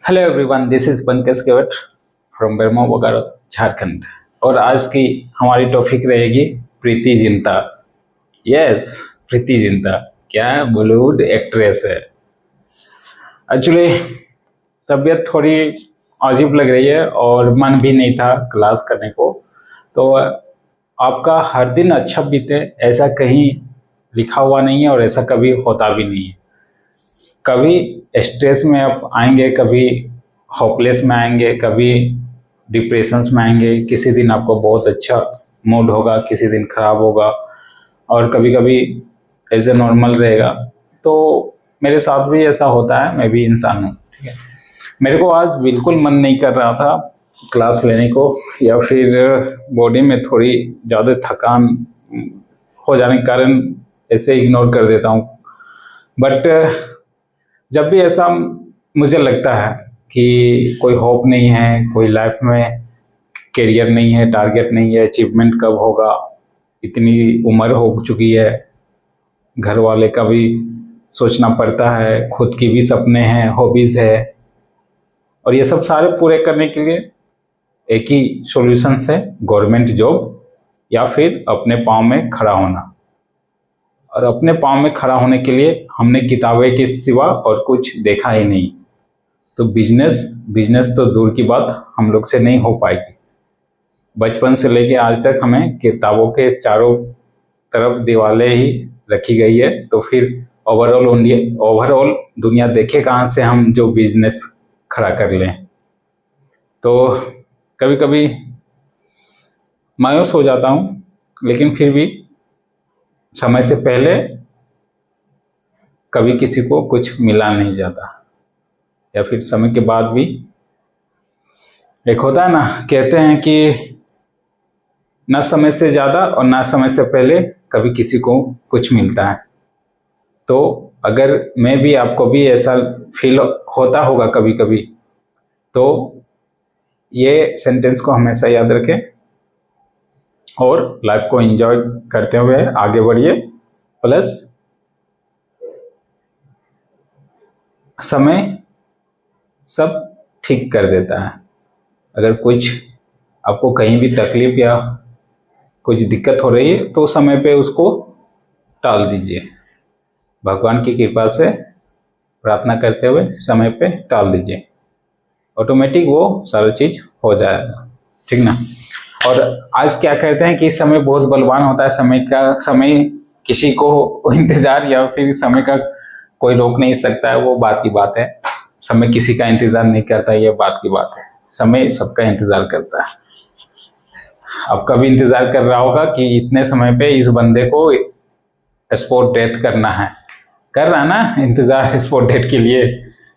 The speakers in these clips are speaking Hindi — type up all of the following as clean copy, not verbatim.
Hello everyone, this is Pankaj Kewat from Burma Bokaro, Jharkhand. और आज की हमारी टॉपिक रहेगी प्रीति जिंटा। यस, प्रीति जिंटा क्या बॉलीवुड एक्ट्रेस है। एक्चुअली तबीयत थोड़ी अजीब लग रही है और मन भी नहीं था क्लास करने को। तो आपका हर दिन अच्छा बीते ऐसा कहीं लिखा हुआ नहीं है और ऐसा कभी होता भी नहीं है। कभी स्ट्रेस में आप आएंगे, कभी होपलेस में आएंगे, कभी डिप्रेशंस में आएंगे। किसी दिन आपको बहुत अच्छा मूड होगा, किसी दिन खराब होगा और कभी कभी ऐसे नॉर्मल रहेगा। तो मेरे साथ भी ऐसा होता है, मैं भी इंसान हूँ, ठीक है। मेरे को आज बिल्कुल मन नहीं कर रहा था क्लास लेने को, या फिर बॉडी में थोड़ी ज़्यादा थकान हो जाने के कारण ऐसे इग्नोर कर देता हूँ। बट जब भी ऐसा मुझे लगता है कि कोई होप नहीं है, कोई लाइफ में करियर नहीं है, टारगेट नहीं है, अचीवमेंट कब होगा, इतनी उम्र हो चुकी है, घर वाले का भी सोचना पड़ता है, खुद की भी सपने हैं, हॉबीज़ है, और ये सब सारे पूरे करने के लिए एक ही सॉल्यूशन है, गवर्नमेंट जॉब या फिर अपने पाँव में खड़ा होना। और अपने पाँव में खड़ा होने के लिए हमने किताबें के सिवा और कुछ देखा ही नहीं। तो बिजनेस तो दूर की बात हम लोग से नहीं हो पाएगी। बचपन से लेके आज तक हमें किताबों के चारों तरफ दीवारें ही रखी गई है, तो फिर ओवरऑल दुनिया देखे कहाँ से हम जो बिजनेस खड़ा कर लें। तो कभी कभी मायूस हो जाता हूँ, लेकिन फिर भी समय से पहले कभी किसी को कुछ मिला नहीं जाता, या फिर समय के बाद भी। एक होता है ना, कहते हैं कि ना समय से ज़्यादा और ना समय से पहले कभी किसी को कुछ मिलता है। तो अगर मैं भी, आपको भी ऐसा फील होता होगा कभी कभी, तो ये सेंटेंस को हमेशा याद रखें और लाइफ को एंजॉय करते हुए आगे बढ़िए। प्लस समय सब ठीक कर देता है। अगर कुछ आपको कहीं भी तकलीफ या कुछ दिक्कत हो रही है तो समय पे उसको टाल दीजिए। भगवान की कृपा से प्रार्थना करते हुए समय पे टाल दीजिए, ऑटोमेटिक वो सारा चीज़ हो जाएगा, ठीक ना। और आज क्या कहते हैं कि समय बहुत बलवान होता है। समय किसी को इंतजार या फिर समय का कोई रोक नहीं सकता है, वो बात की बात है। समय किसी का इंतजार नहीं करता, ये बात की बात है। समय सबका इंतजार करता है। आपका भी इंतजार कर रहा होगा कि इतने समय पे इस बंदे को स्पॉट डेथ करना है, कर रहा ना इंतजार स्पॉट डेथ के लिए।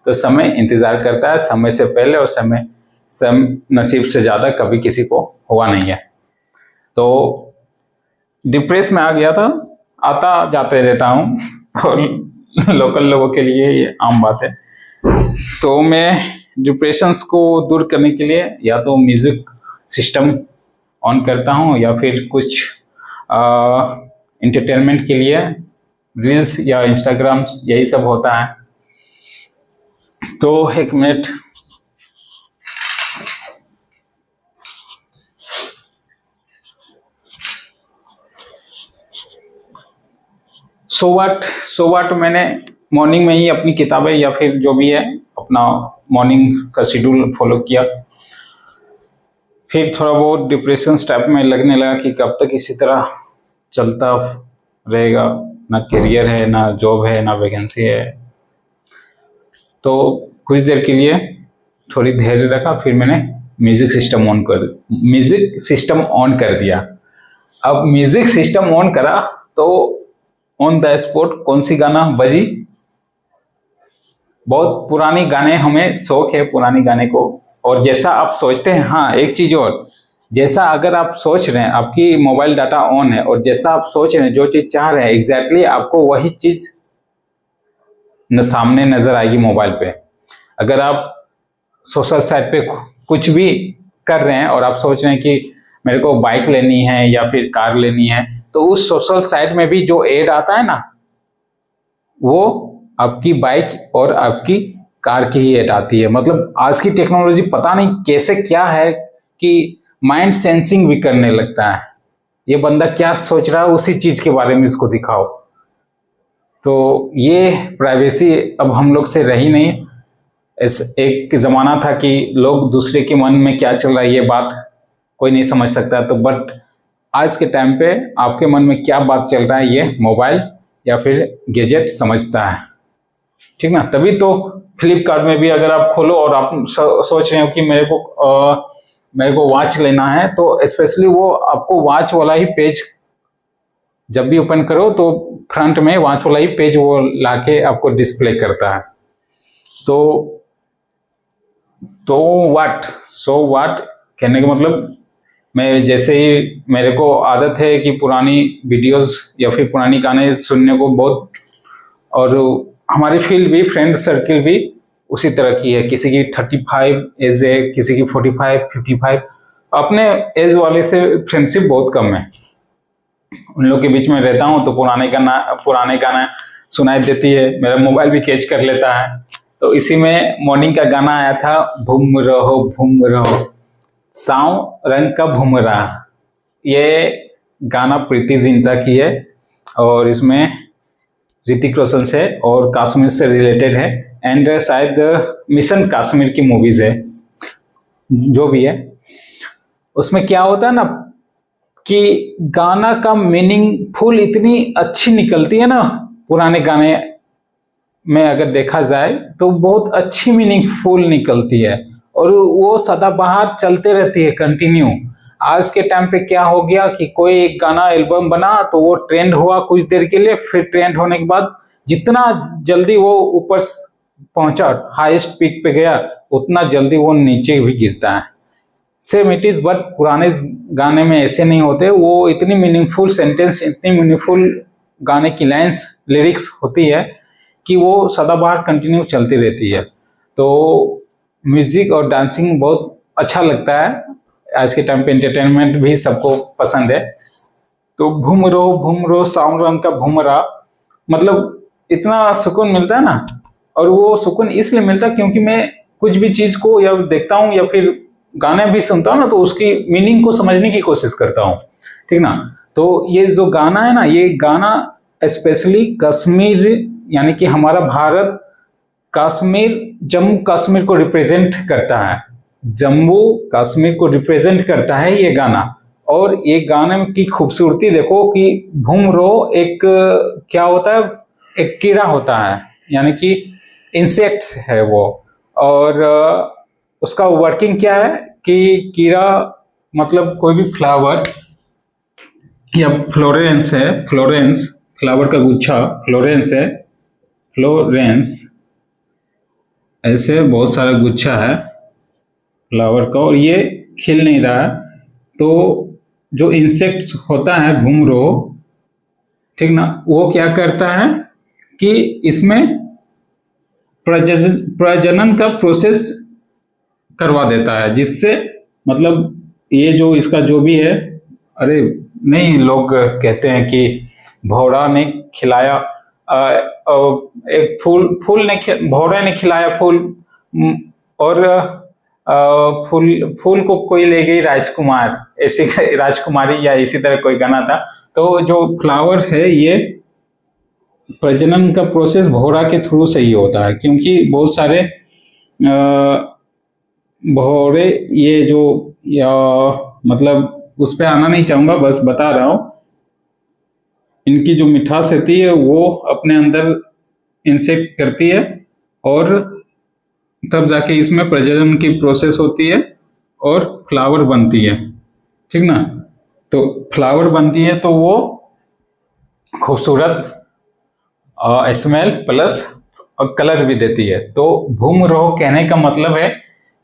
तो समय इंतजार करता है, समय से पहले और समय नसीब से ज़्यादा कभी किसी को हुआ नहीं है। तो डिप्रेस में आ गया था, आता जाते रहता हूँ और लोकल लोगों के लिए ये आम बात है। तो मैं डिप्रेशंस को दूर करने के लिए या तो म्यूजिक सिस्टम ऑन करता हूँ या फिर कुछ एंटरटेनमेंट के लिए रील्स या इंस्टाग्राम, यही सब होता है। तो एक मिनट। सो व्हाट मैंने मॉर्निंग में ही अपनी किताबें या फिर जो भी है अपना मॉर्निंग का शेड्यूल फॉलो किया। फिर थोड़ा बहुत डिप्रेशन टाइप में लगने लगा कि कब तक इसी तरह चलता रहेगा, ना करियर है, ना जॉब है, ना वैकेंसी है। तो कुछ देर के लिए थोड़ी धैर्य रखा, फिर मैंने म्यूजिक सिस्टम ऑन कर दिया। अब म्यूजिक सिस्टम ऑन करा तो ऑन द स्पॉट कौन सी गाना बजी, बहुत पुरानी गाने, हमें शौक है पुरानी गाने को। और जैसा आप सोचते हैं, हाँ एक चीज और, जैसा अगर आप सोच रहे हैं, आपकी मोबाइल डाटा ऑन है और जैसा आप सोच रहे हैं, जो चीज चाह रहे हैं, एग्जैक्टली आपको वही चीज सामने नजर आएगी मोबाइल पे। अगर आप सोशल साइट पे कुछ भी कर रहे हैं और आप सोच रहे हैं कि मेरे को बाइक लेनी है या फिर कार लेनी है, तो उस सोशल साइट में भी जो एड आता है ना, वो आपकी बाइक और आपकी कार की ही ऐड आती है। मतलब आज की टेक्नोलॉजी पता नहीं कैसे क्या है कि माइंड सेंसिंग भी करने लगता है। ये बंदा क्या सोच रहा है उसी चीज के बारे में इसको दिखाओ। तो ये प्राइवेसी अब हम लोग से रही नहीं। एक जमाना था कि लोग दूसरे के मन में क्या चल रहा है ये बात कोई नहीं समझ सकता, तो बट आज के टाइम पे आपके मन में क्या बात चल रहा है ये मोबाइल या फिर गैजेट समझता है, ठीक ना। तभी तो फ्लिपकार्ट में भी अगर आप खोलो और आप सोच रहे हो कि मेरे को वॉच लेना है, तो स्पेशली वो आपको वॉच वाला ही पेज जब भी ओपन करो तो फ्रंट में वॉच वाला ही पेज वो लाके आपको डिस्प्ले करता है। तो व्हाट कहने का मतलब, मैं जैसे ही मेरे को आदत है कि पुरानी वीडियोस या फिर पुरानी गाने सुनने को बहुत, और हमारी फील्ड भी, फ्रेंड सर्किल भी उसी तरह की है। किसी की 35 एज है, किसी की 45 55। अपने एज वाले से फ्रेंडशिप बहुत कम है। उन लोग के बीच में रहता हूँ तो पुराने गाना सुनाई देती है, मेरा मोबाइल भी कैच कर लेता है। तो इसी में मॉर्निंग का गाना आया था, भूम रहो साव रंग का भुमरा। ये गाना प्रीति जिंटा की है और इसमें ऋतिक रोशन से और कश्मीर से रिलेटेड है, एंड शायद मिशन कश्मीर की मूवीज है, जो भी है। उसमें क्या होता है ना कि गाना का मीनिंगफुल इतनी अच्छी निकलती है ना, पुराने गाने में अगर देखा जाए तो बहुत अच्छी मीनिंगफुल निकलती है और वो सदाबहार चलते रहती है कंटिन्यू। आज के टाइम पे क्या हो गया कि कोई एक गाना एल्बम बना तो वो ट्रेंड हुआ कुछ देर के लिए, फिर ट्रेंड होने के बाद जितना जल्दी वो ऊपर पहुंचा, हाईएस्ट पीक पे गया, उतना जल्दी वो नीचे भी गिरता है। सेम इट इज, बट पुराने गाने में ऐसे नहीं होते। वो इतनी मीनिंगफुल सेंटेंस, इतनी मीनिंगफुल गाने की लाइन्स, लिरिक्स होती है कि वो सदाबहार कंटिन्यू चलती रहती है। तो म्यूजिक और डांसिंग बहुत अच्छा लगता है। आज के टाइम पे एंटरटेनमेंट भी सबको पसंद है। तो घूम रो साउंड रंग का भूमरा, मतलब इतना सुकून मिलता है ना। और वो सुकून इसलिए मिलता है क्योंकि मैं कुछ भी चीज को या देखता हूँ या फिर गाने भी सुनता हूँ ना, तो उसकी मीनिंग को समझने की कोशिश करता हूँ, ठीक ना। तो ये जो गाना है ना, ये गाना स्पेशली कश्मीर यानी कि हमारा भारत, कश्मीर, जम्मू कश्मीर को रिप्रेजेंट करता है। जम्मू कश्मीर को रिप्रेजेंट करता है ये गाना। और ये गाने की खूबसूरती देखो कि भूमरो एक क्या होता है, एक कीड़ा होता है, यानी कि इंसेक्ट है वो। और उसका वर्किंग क्या है कि कीड़ा मतलब कोई भी फ्लावर या फ्लोरेंस है, फ्लोरेंस फ्लावर का गुच्छा, फ्लोरेंस है, फ्लोरेंस ऐसे बहुत सारा गुच्छा है फ्लावर का, और ये खिल नहीं रहा है। तो जो इंसेक्ट्स होता है भूमरो, ठीक ना, वो क्या करता है कि इसमें प्रजनन का प्रोसेस करवा देता है, जिससे मतलब ये जो इसका जो भी है, अरे नहीं, लोग कहते हैं कि भौरा ने खिलाया एक फूल ने, भौरे ने खिलाया फूल, और फूल को कोई ले गई राजकुमार, ऐसी राजकुमारी या इसी तरह कोई गाना था। तो जो फ्लावर है ये प्रजनन का प्रोसेस भौरा के थ्रू से ही होता है, क्योंकि बहुत सारे भौरे ये जो, या मतलब उस पर आना नहीं चाहूंगा, बस बता रहा हूं, इनकी जो मिठास रहती है वो अपने अंदर इंसेक्ट करती है और तब जाके इसमें प्रजनन की प्रोसेस होती है और फ्लावर बनती है, ठीक ना। तो फ्लावर बनती है तो वो खूबसूरत स्मेल प्लस कलर भी देती है। तो भूमरोह कहने का मतलब है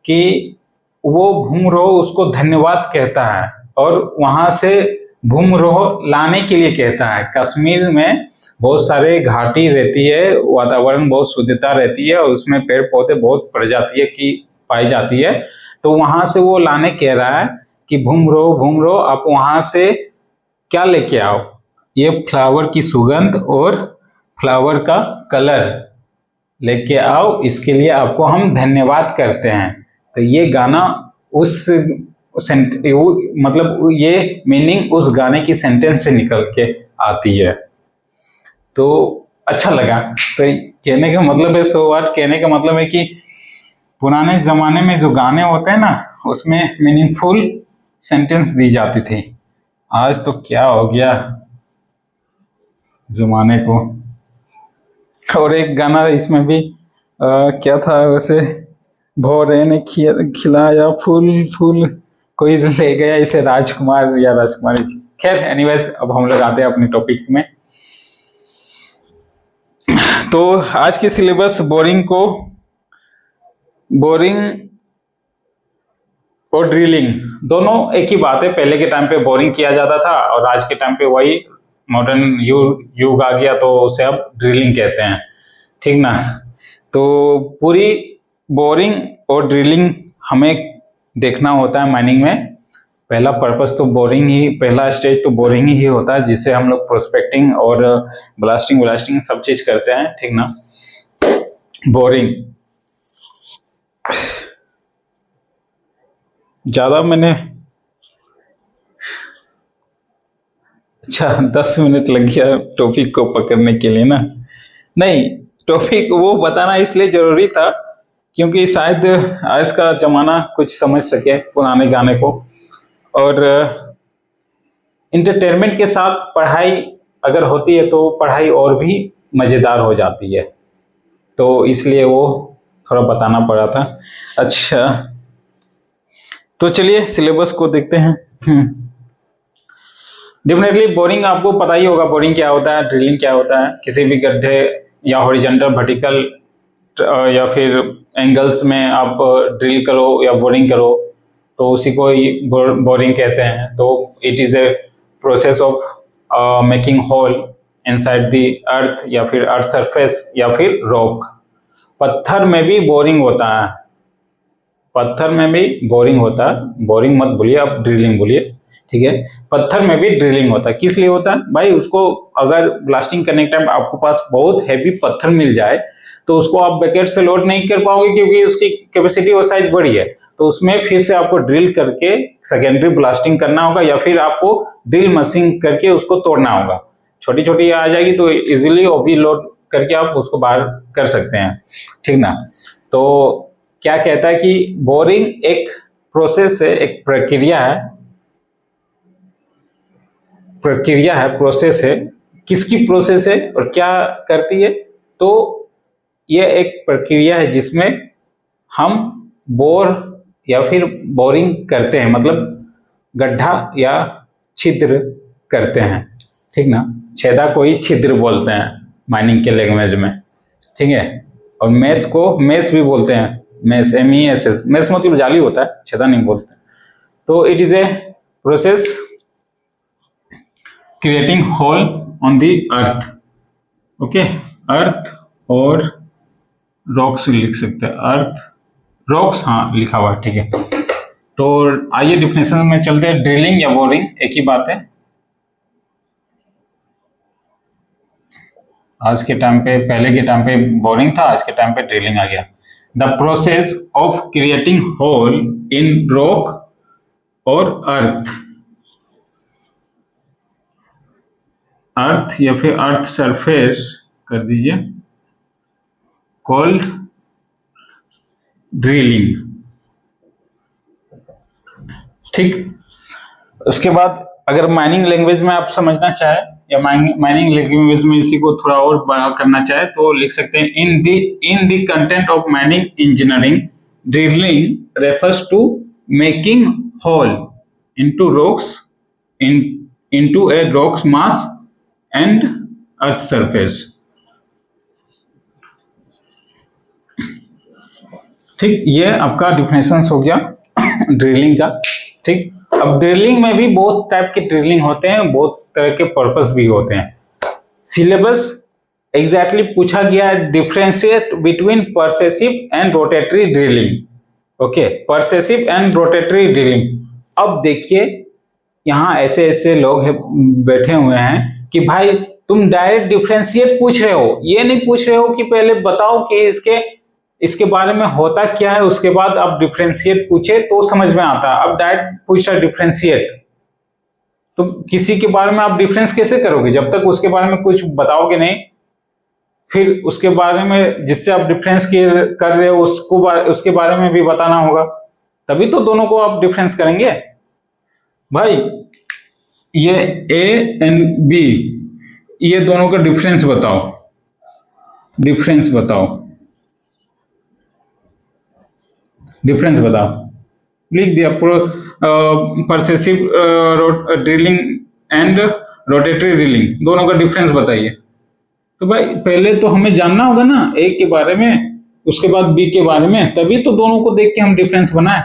कि वो भूमरोह उसको धन्यवाद कहता है और वहां से भूमरोह लाने के लिए कहता है। कश्मीर में बहुत सारे घाटी रहती है, वातावरण बहुत शुद्धता रहती है और उसमें पेड़ पौधे बहुत प्रजातियां की पाई जाती है। तो वहां से वो लाने कह रहा है कि भूमरोह आप वहां से क्या लेके आओ, ये फ्लावर की सुगंध और फ्लावर का कलर, लेके आओ, इसके लिए आपको हम धन्यवाद करते हैं। तो ये गाना उस मतलब ये मीनिंग उस गाने की सेंटेंस से निकल के आती है। तो अच्छा लगा। तो कहने का मतलब है, सो व्हाट, कहने का मतलब है कि पुराने जमाने में जो गाने होते हैं ना, उसमें मीनिंगफुल सेंटेंस दी जाती थी। आज तो क्या हो गया जमाने को। और एक गाना इसमें भी क्या था वैसे, भोरे ने खिलाया फूल फूल, कोई ले गया इसे राजकुमार या राजकुमारी। खैर एनीवेज, अब हम लोग आते हैं अपने टॉपिक में। तो आज के सिलेबस बोरिंग और ड्रिलिंग दोनों एक ही बात है। पहले के टाइम पे बोरिंग किया जाता था और आज के टाइम पे वही मॉडर्न युग आ गया तो उसे अब ड्रिलिंग कहते हैं, ठीक ना। तो पूरी बोरिंग और ड्रिलिंग हमें देखना होता है माइनिंग में। पहला पर्पस तो बोरिंग ही, पहला स्टेज तो बोरिंग ही होता है, जिससे हम लोग प्रोस्पेक्टिंग और ब्लास्टिंग सब चीज करते हैं, ठीक ना। बोरिंग ज्यादा मैंने 10 मिनट लग गया टॉपिक को पकड़ने के लिए ना। नहीं, टॉपिक वो बताना इसलिए जरूरी था क्योंकि शायद आज का जमाना कुछ समझ सके पुराने गाने को, और इंटरटेनमेंट के साथ पढ़ाई अगर होती है तो पढ़ाई और भी मजेदार हो जाती है। तो इसलिए वो थोड़ा बताना पड़ा था। अच्छा, तो चलिए सिलेबस को देखते हैं। डेफिनेटली बोरिंग आपको पता ही होगा, बोरिंग क्या होता है, ड्रिलिंग क्या होता है। किसी भी गड्ढे या हॉरिजॉन्टल वर्टिकल या फिर एंगल्स में आप ड्रिल करो या बोरिंग करो तो उसी को ही बोरिंग कहते हैं। तो it is a process of making hole inside the earth या फिर अर्थ सरफेस या फिर रॉक। पत्थर में भी बोरिंग होता है, पत्थर में भी बोरिंग होता है। बोरिंग मत बोलिए, आप ड्रिलिंग बोलिए, ठीक है। पत्थर में भी ड्रिलिंग होता है। किस लिए होता है भाई? उसको अगर ब्लास्टिंग करने के टाइम आपको पास बहुत हैवी पत्थर मिल जाए तो उसको आप बकेट से लोड नहीं कर पाओगे क्योंकि उसकी कैपेसिटी और साइज बड़ी है। तो उसमें फिर से आपको ड्रिल करके सेकेंडरी ब्लास्टिंग करना होगा या फिर आपको ड्रिल मशीन करके उसको तोड़ना होगा। छोटी छोटी आ जाएगी तो इजीली ओबी लोड करके आप उसको बाहर कर सकते हैं, ठीक ना। तो क्या कहता है कि बोरिंग एक प्रोसेस है, एक प्रक्रिया है, प्रोसेस है। किसकी प्रोसेस है और क्या करती है? तो यह एक प्रक्रिया है जिसमें हम बोर या फिर बोरिंग करते हैं, मतलब गड्ढा या छिद्र करते हैं, ठीक ना। छेदा को ही छिद्र बोलते हैं माइनिंग के लैंग्वेज में, ठीक है। और मेस को मेस भी बोलते हैं, मेस, MESS। मेस मतलब जाली होता है, छेदा नहीं बोलते। तो it is a process creating hole on the earth, okay. Earth और रॉक्स लिख सकते हैं, अर्थ रॉक्स, हाँ लिखा हुआ है, ठीक है। तो आइए डिफिनेशन में चलते हैं। ड्रिलिंग या बोरिंग एक ही बात है। आज के टाइम पे, पहले के टाइम पे बोरिंग था, आज के टाइम पे ड्रिलिंग आ गया। The process of creating hole in rock और अर्थ या फिर अर्थ सरफेस कर दीजिए, कॉल्ड ड्रिलिंग, ठीक। उसके बाद अगर माइनिंग लैंग्वेज में आप समझना चाहे या माइनिंग लैंग्वेज में इसी को थोड़ा और बड़ा करना चाहे तो लिख सकते हैं, in the content of mining engineering drilling refers to making hole into rocks into a rocks mass and earth surface, ठीक। ये आपका डिफिनेशन हो गया ड्रिलिंग का, ठीक। अब ड्रिलिंग में भी बहुत टाइप के ड्रिलिंग होते हैं, बहुत तरह के पर्पस भी होते हैं। सिलेबस एग्जैक्टली पूछा गया, differentiate between percussive and rotary drilling, okay. Percussive and rotary drilling. अब देखिए यहाँ ऐसे ऐसे लोग बैठे हुए हैं कि भाई तुम डायरेक्ट डिफरेंशिएट पूछ रहे हो, ये नहीं पूछ रहे हो कि पहले बताओ कि इसके बारे में होता क्या है, उसके बाद आप डिफरेंशिएट पूछे तो समझ में आता। अब डायरेक्ट पूछ रहा डिफरेंशिएट, तो किसी के बारे में आप डिफरेंस कैसे करोगे जब तक उसके बारे में कुछ बताओगे नहीं। फिर उसके बारे में जिससे आप डिफरेंस कर रहे हो उसके बारे में भी बताना होगा, तभी तो दोनों को आप डिफरेंस करेंगे। भाई ये ए एंड बी, ये दोनों का डिफरेंस बताओ, डिफरेंस बताओ, डिफरेंस बताओ। लिख दिया। परसेसिव ड्रिलिंग एंड रोटेटरी ड्रिलिंग, दोनों का डिफरेंस बताइए। तो भाई पहले तो हमें जानना होगा ना ए के बारे में, उसके बाद बी के बारे में, तभी तो दोनों को देख के हम डिफरेंस बनाए।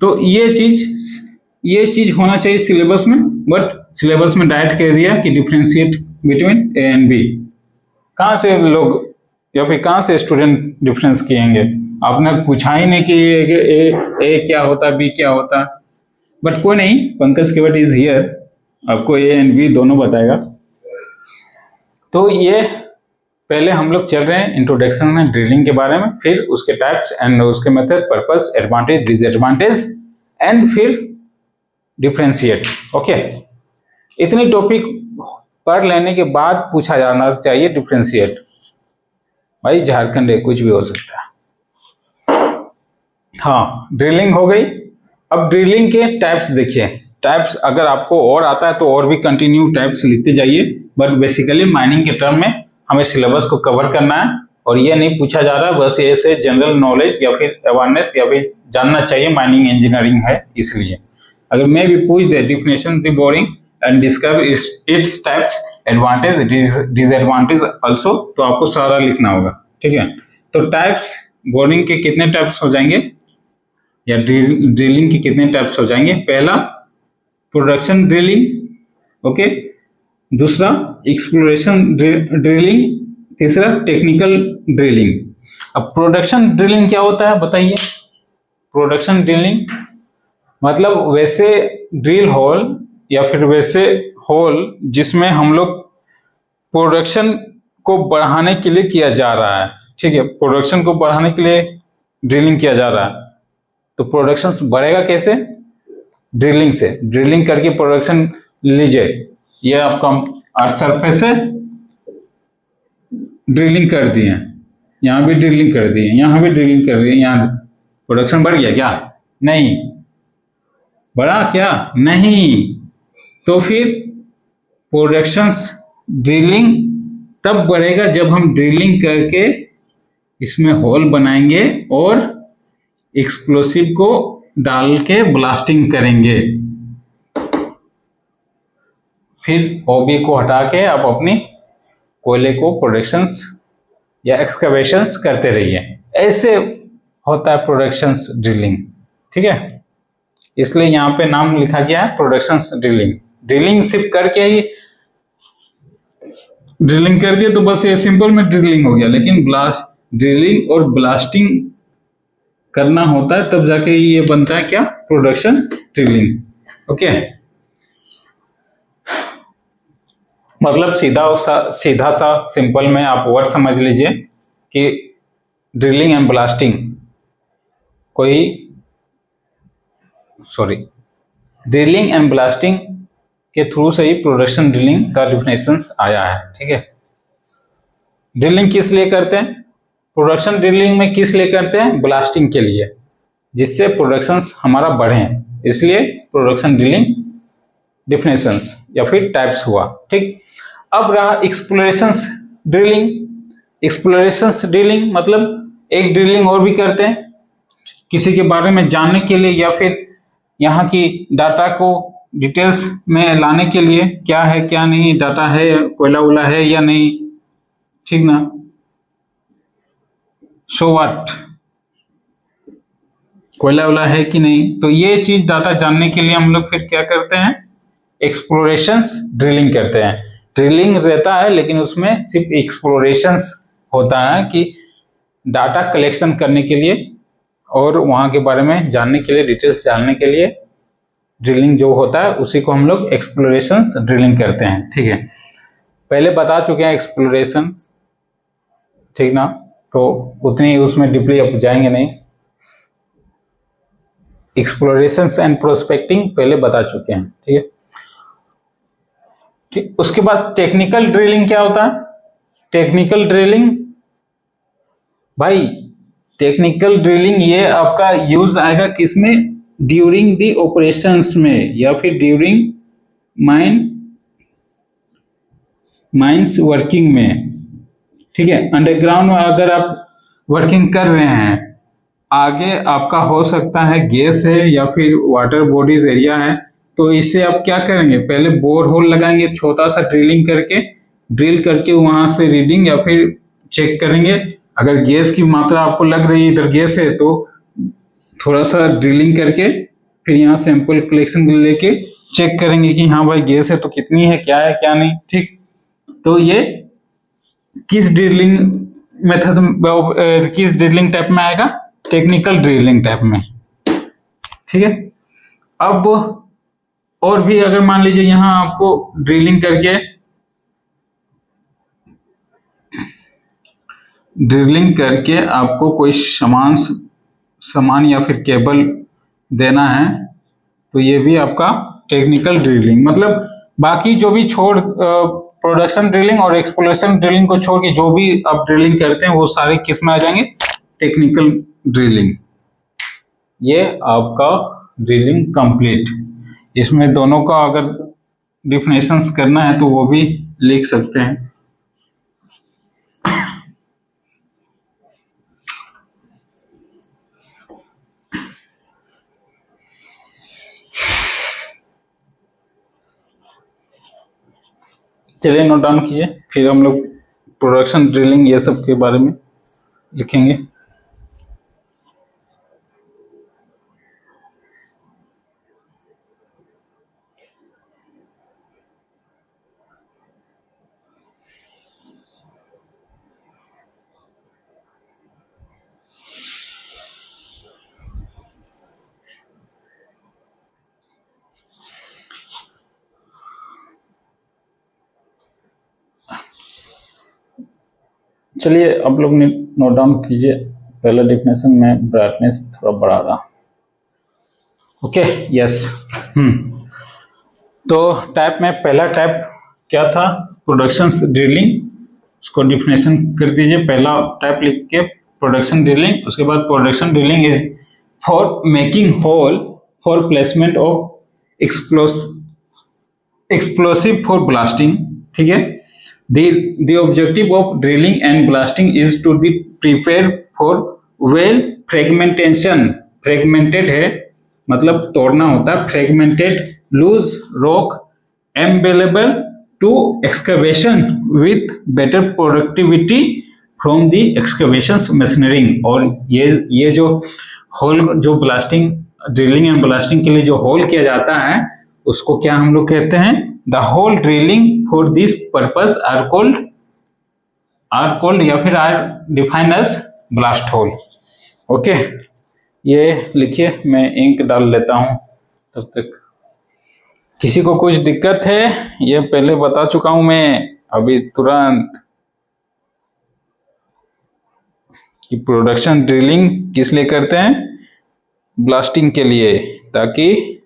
तो ये चीज होना चाहिए सिलेबस में, बट सिलेबस में डायरेक्ट कह दिया कि differentiate between A and B. कहाँ से लोग या फिर कहाँ से स्टूडेंट डिफरेंस किएंगे? आपने पूछा ही नहीं कि ए क्या होता, बी क्या होता। बट कोई नहीं, पंकज केवट इज हियर, आपको ए एंड बी दोनों बताएगा। तो ये पहले हम लोग चल रहे हैं इंट्रोडक्शन में ड्रिलिंग के बारे में, फिर उसके टाइप्स एंड उसके method, purpose, advantage, disadvantage and फिर डिफरेंशिएट। ओके, इतनी टॉपिक पढ़ लेने के बाद पूछा जाना चाहिए डिफरेंशिएट। भाई झारखंड है, कुछ भी हो सकता है। हाँ, ड्रिलिंग हो गई। अब ड्रिलिंग के टाइप्स देखिए। टाइप्स अगर आपको और आता है तो और भी कंटिन्यू टाइप्स लिखते जाइए, बट बेसिकली माइनिंग के टर्म में हमें सिलेबस को कवर करना है। और ये नहीं पूछा जा रहा बस ऐसे जनरल नॉलेज या फिर अवेयरनेस या फिर जानना चाहिए माइनिंग इंजीनियरिंग है इसलिए। अगर मैं भी पूछ दे definition the boring and discover its types, advantage, disadvantage also, तो आपको सारा लिखना होगा। ठीक है, तो टाइप्स, बोरिंग के कितने टाइप्स हो जाएंगे या ड्रिलिंग के कितने टाइप्स हो जाएंगे? पहला प्रोडक्शन ड्रिलिंग, ओके, दूसरा एक्सप्लोरेशन ड्रिलिंग, तीसरा टेक्निकल ड्रिलिंग। अब प्रोडक्शन ड्रिलिंग क्या होता है बताइए? प्रोडक्शन ड्रिलिंग मतलब वैसे ड्रिल होल या फिर वैसे होल जिसमें हम लोग प्रोडक्शन को बढ़ाने के लिए किया जा रहा है। ठीक है, प्रोडक्शन को बढ़ाने के लिए ड्रिलिंग किया जा रहा है। तो प्रोडक्शन बढ़ेगा कैसे? ड्रिलिंग से। ड्रिलिंग करके प्रोडक्शन लीजिए, ये आपका अर्थ सरफेस है, ड्रिलिंग कर दिए, यहाँ भी ड्रिलिंग कर दिए, यहाँ भी ड्रिलिंग कर दिए, यहाँ प्रोडक्शन बढ़ गया क्या? नहीं। बढ़ा क्या? नहीं। तो फिर प्रोडक्शंस ड्रिलिंग तब बढ़ेगा जब हम ड्रिलिंग करके इसमें होल बनाएंगे और एक्सप्लोसिव को डाल के ब्लास्टिंग करेंगे। फिर ओबी को हटा के आप अपनी कोयले को प्रोडक्शंस या एक्सकवेशंस करते रहिए। ऐसे होता है प्रोडक्शंस ड्रिलिंग। ठीक है, इसलिए यहाँ पे नाम लिखा गया है प्रोडक्शंस ड्रिलिंग। ड्रिलिंग सिर्फ करके ही ड्रिलिंग कर दिया तो बस ये सिंपल में ड्रिलिंग हो गया, लेकिन ड्रिलिंग और ब्लास्टिंग करना होता है तब जाके ये बनता है क्या? Production drilling. ओके, मतलब सीधा सा सिंपल में आप वर्ड समझ लीजिए कि drilling and blasting drilling and blasting के थ्रू से ही प्रोडक्शन ड्रिलिंग का डिफिनेशन आया है। ठीक है, ड्रिलिंग किस लिए करते हैं? प्रोडक्शन ड्रिलिंग में किस लिए करते हैं? ब्लास्टिंग के लिए, जिससे प्रोडक्शंस हमारा बढ़े, इसलिए प्रोडक्शन ड्रिलिंग डिफिनेशंस या फिर टाइप्स हुआ। ठीक, अब रहा एक्सप्लोरेशंस ड्रिलिंग। एक्सप्लोरेशंस ड्रिलिंग मतलब एक ड्रिलिंग और भी करते हैं किसी के बारे में जानने के लिए या फिर यहाँ की डाटा को डिटेल्स में लाने के लिए, क्या है क्या नहीं, डाटा है, कोयला उला है या नहीं, ठीक ना, सो व्हाट, कोयला उला है कि नहीं, तो ये चीज डाटा जानने के लिए हम लोग फिर क्या करते हैं? एक्सप्लोरेशंस ड्रिलिंग करते हैं। ड्रिलिंग रहता है लेकिन उसमें सिर्फ एक्सप्लोरेशंस होता है कि डाटा कलेक्शन करने के लिए और वहाँ के बारे में जानने के लिए, डिटेल्स जानने के लिए ड्रिलिंग जो होता है उसी को हम लोग एक्सप्लोरेशंस ड्रिलिंग करते हैं। ठीक है, पहले बता चुके हैं एक्सप्लोरेशन, ठीक ना, तो उतनी उसमें डीपली अब जाएंगे नहीं। एक्सप्लोरेशन एंड प्रोस्पेक्टिंग पहले बता चुके हैं, ठीक है। ठीक, उसके बाद टेक्निकल ड्रिलिंग क्या होता है? टेक्निकल ड्रिलिंग भाई, टेक्निकल ड्रिलिंग ये आपका यूज आएगा किसमें? ड्यूरिंग द ऑपरेशंस में या फिर ड्यूरिंग माइंस वर्किंग में, ठीक है। अंडरग्राउंड में अगर आप वर्किंग कर रहे हैं, आगे आपका हो सकता है गैस है या फिर वाटर बॉडीज एरिया है, तो इससे आप क्या करेंगे? पहले बोर होल लगाएंगे, छोटा सा ड्रिल करके वहां से रीडिंग या फिर चेक करेंगे। अगर गैस की मात्रा आपको लग रही है, इधर गैस है, तो थोड़ा सा ड्रिलिंग करके फिर यहाँ सैंपल कलेक्शन लेके चेक करेंगे कि हाँ भाई गैस है तो कितनी है, क्या नहीं, ठीक। तो ये किस ड्रिलिंग मेथड, किस ड्रिलिंग टाइप में आएगा? टेक्निकल ड्रिलिंग टाइप में, ठीक है। अब और भी अगर मान लीजिए यहाँ आपको ड्रिलिंग करके आपको कोई सामान या फिर केबल देना है, तो ये भी आपका टेक्निकल ड्रिलिंग, मतलब बाकी जो भी प्रोडक्शन ड्रिलिंग और एक्सप्लोरेशन ड्रिलिंग को छोड़ के जो भी आप ड्रिलिंग करते हैं वो सारे किस में आ जाएंगे? Technical drilling. ये आपका ड्रिलिंग कंप्लीट। इसमें दोनों का अगर डिफिनेशंस करना है तो वो भी लिख सकते हैं। चलिए नोट डाउन कीजिए, फिर हम लोग प्रोडक्शन ड्रिलिंग ये सब के बारे में लिखेंगे। चलिए आप लोग ने नोट डाउन कीजिए। पहला डिफिनेशन में ब्राइटनेस थोड़ा बढ़ा रहा, ओके, यस। तो टाइप में पहला टाइप क्या था? Production drilling. उसको डिफिनेशन कर दीजिए, पहला टाइप लिख के प्रोडक्शन ड्रिलिंग। उसके बाद production drilling is for making hole for placement of explosive for blasting, ठीक है। The objective of drilling and blasting is to be prepared for well fragmentation. Fragmented है मतलब तोड़ना होता है। Fragmented loose rock available to excavation with better productivity from the excavations machinery। और ये जो होल, जो ब्लास्टिंग, ड्रिलिंग एंड ब्लास्टिंग के लिए जो होल किया जाता है, उसको क्या हम लोग कहते हैं? The hole drilling for this purpose are called या फिर are defined as blast hole। Okay, ये लिखिए, मैं इंक डाल लेता हूं तब तक। किसी को कुछ दिक्कत है? ये पहले बता चुका हूं मैं, अभी तुरंत, कि प्रोडक्शन ड्रिलिंग किस लिए करते हैं? ब्लास्टिंग के लिए, ताकि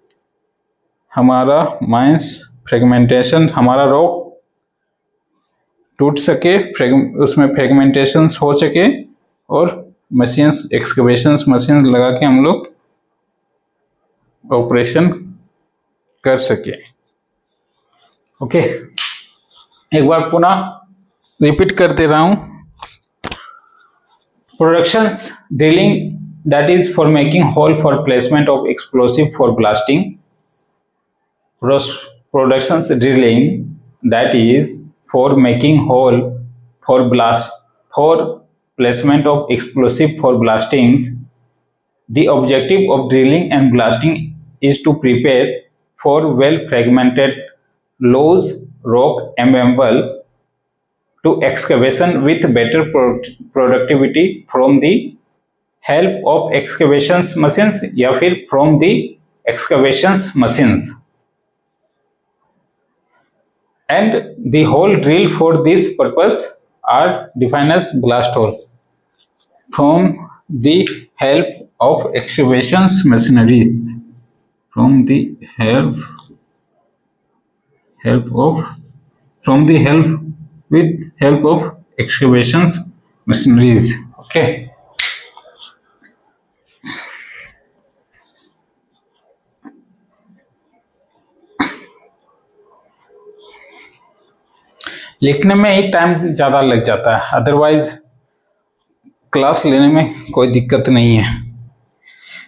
हमारा माइंस फ्रेगमेंटेशन, हमारा रॉक टूट सके, उसमें फ्रेगमेंटेशंस हो सके, और मशीन्स, एक्सकवेशंस मशीन्स लगा के हम लोग ऑपरेशन कर सके। ओके, एक बार पुनः रिपीट कर दे रहा हूं। Productions drilling, that is for making hole for placement of explosive for blasting. Production drilling, that is for making hole for placement of explosive for blastings. The objective of drilling and blasting is to prepare for well fragmented loose rock amenable to excavation with better productivity from the help of excavations machines या फिर from the excavations machines। and the hole drilled for this purpose are defined as blast hole from the help of excavations machinery. From the help of excavations machineries. Okay. लिखने में ही टाइम ज़्यादा लग जाता है, अदरवाइज क्लास लेने में कोई दिक्कत नहीं है।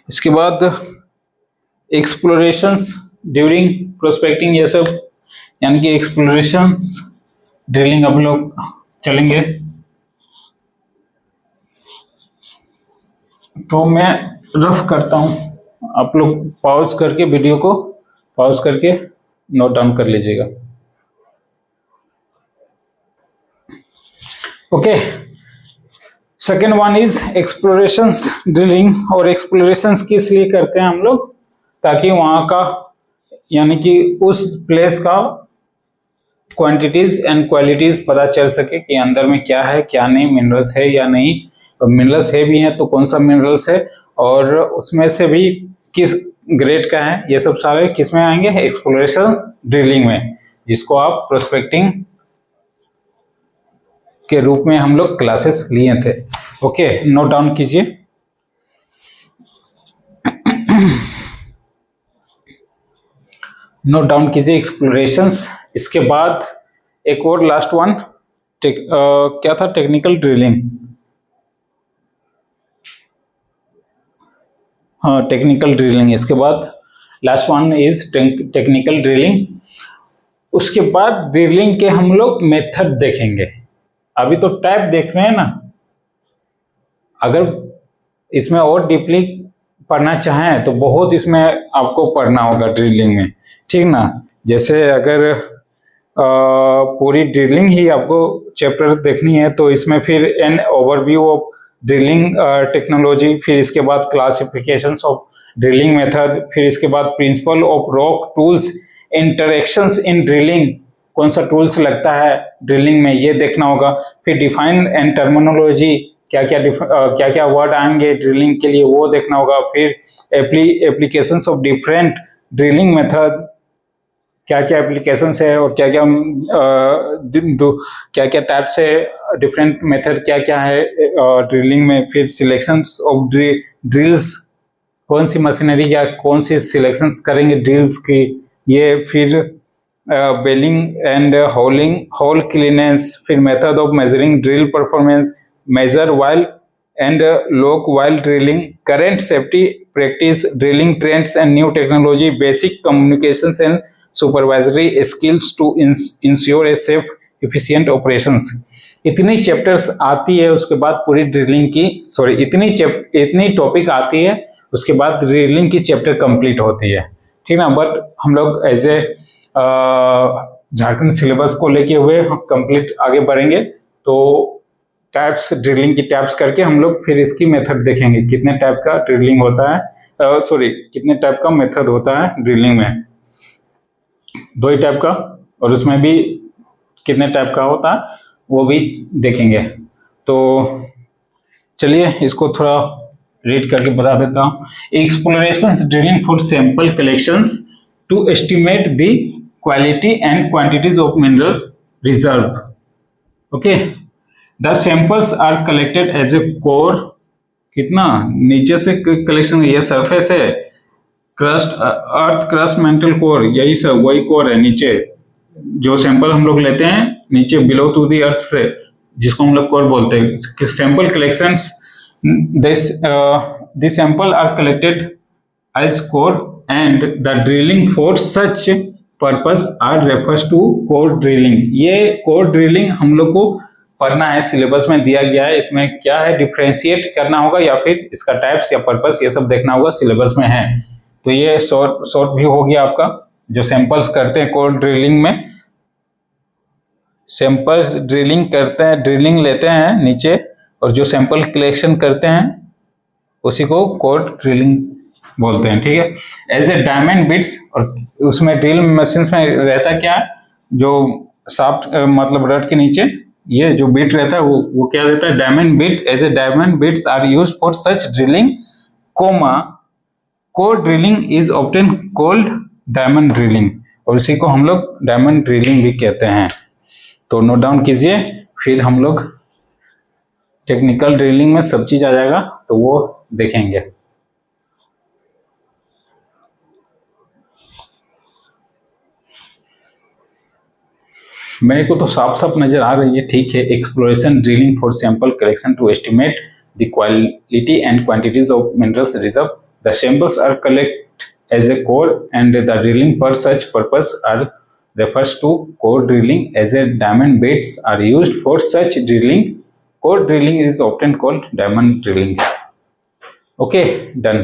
इसके बाद एक्सप्लोरेशंस ड्यूरिंग प्रोस्पेक्टिंग, ये सब यानी कि एक्सप्लोरेशंस ड्रिलिंग अब लोग चलेंगे। तो मैं रफ करता हूँ, आप लोग पॉज करके वीडियो को पॉज करके नोट डाउन कर लीजिएगा। Okay, second one is explorations drilling. और एक्सप्लोरेशंस किस लिए करते हैं हम लोग? ताकि वहाँ का यानी कि उस प्लेस का क्वांटिटीज एंड क्वालिटीज पता चल सके कि अंदर में क्या है क्या नहीं, मिनरल्स है या नहीं, मिनरल्स है भी हैं तो कौन सा मिनरल्स है, और उसमें से भी किस ग्रेड का है। ये सब सारे किस में आएंगे? एक्सप्लोरेशन ड्रिलिंग में, जिसको आप प्रोस्पेक्टिंग के रूप में हम लोग क्लासेस लिए थे। ओके, नोट डाउन कीजिए। नोट डाउन कीजिए एक्सप्लोरेशंस। इसके बाद एक और लास्ट वन क्या था? Technical drilling. हाँ, टेक्निकल ड्रिलिंग। इसके बाद last one is technical drilling. उसके बाद ड्रिलिंग के हम लोग मेथड देखेंगे। अभी तो टाइप देख रहे हैं ना, अगर इसमें और डीपली पढ़ना चाहें तो बहुत इसमें आपको पढ़ना होगा ड्रिलिंग में, ठीक ना। जैसे अगर पूरी ड्रिलिंग ही आपको चैप्टर देखनी है तो इसमें फिर an overview of drilling technology, फिर इसके बाद क्लासिफिकेशंस ऑफ ड्रिलिंग मेथड, फिर इसके बाद principle of rock tools, interactions in drilling, कौन सा टूल्स लगता है ड्रिलिंग में ये देखना होगा। फिर डिफाइन एंड टर्मिनोलॉजी, क्या क्या वर्ड आएंगे ड्रिलिंग के लिए वो देखना होगा। फिर applications of different drilling method, क्या क्या एप्लीकेशंस है और क्या क्या टाइप से डिफरेंट मेथड क्या क्या है ड्रिलिंग में। फिर सिलेक्शंस ऑफ ड्रिल्स, कौन सी मशीनरी या कौन सी सिलेक्शंस करेंगे ड्रिल्स की ये। फिर बेलिंग एंड होल क्लीनेंस, फिर method of measuring drill performance, measure while and log while drilling, current safety practice, drilling trends and new technology, basic communications and supervisory skills to ensure a safe efficient operations. इतनी चैप्टर्स आती है, उसके बाद पूरी ड्रिलिंग की इतनी टॉपिक आती है, उसके बाद ड्रिलिंग की चैप्टर कंप्लीट होती है, ठीक ना। बट हम लोग एज ए झारखंड सिलेबस को लेके हुए कंप्लीट आगे बढ़ेंगे। तो टाइप्स, ड्रिलिंग की टाइप्स करके हम लोग फिर इसकी मेथड देखेंगे, कितने टाइप का ड्रिलिंग होता है, कितने टाइप का मेथड होता है ड्रिलिंग में। 2 ही टाइप का, और उसमें भी कितने टाइप का होता है वो भी देखेंगे। तो चलिए इसको थोड़ा रीड करके बता देता हूँ। Explorations drilling for sample collections to estimate the quality and quantities of minerals reserve. Okay, the samples are collected as a core, कितना नीचे से कलेक्शन, ये सरफेस है, crust, earth crust, mantle core, यही सब वही कोर है। नीचे जो सैंपल हम लोग लेते हैं नीचे बिलो टू दी अर्थ से, जिसको हम लोग कोर बोलते हैं। Sample collections, this sample are collected as core and the drilling for such purpose are refers to core drilling. ये कोर ड्रिलिंग हम लोग को पढ़ना है, सिलेबस में दिया गया है। इसमें क्या है, डिफ्रेंशिएट करना होगा या फिर इसका टाइप्स या पर्पस ये सब देखना होगा, सिलेबस में है। तो ये शॉर्ट व्यू हो गया आपका। जो सैंपल्स करते हैं कोर ड्रिलिंग में, सैंपल्स ड्रिलिंग करते हैं, ड्रिलिंग लेते हैं नीचे, और जो सैंपल कलेक्शन करते हैं उसी को कोर ड्रिलिंग बोलते हैं, ठीक है। एज ए डायमंड बिट्स, और उसमें ड्रिल मशीन में रहता क्या है, जो शाफ्ट मतलब रड के नीचे ये जो बिट रहता है वो क्या रहता है, diamond bit. As a diamond bits are used for such drilling, comma core drilling is often called diamond drilling, और इसी को हम लोग डायमंड ड्रिलिंग भी कहते हैं। तो नोट डाउन कीजिए, फिर हम लोग टेक्निकल ड्रिलिंग में सब चीज आ जाएगा तो वो देखेंगे। मेरे को तो साफ साफ नजर आ रही है, ठीक है। Exploration drilling for sample collection to estimate the quality and quantities of minerals reserve, the samples are collect as a core and the drilling for such purpose are refers to core drilling, as a diamond bits are used for such drilling. Core drilling is often called diamond drilling. Okay, done.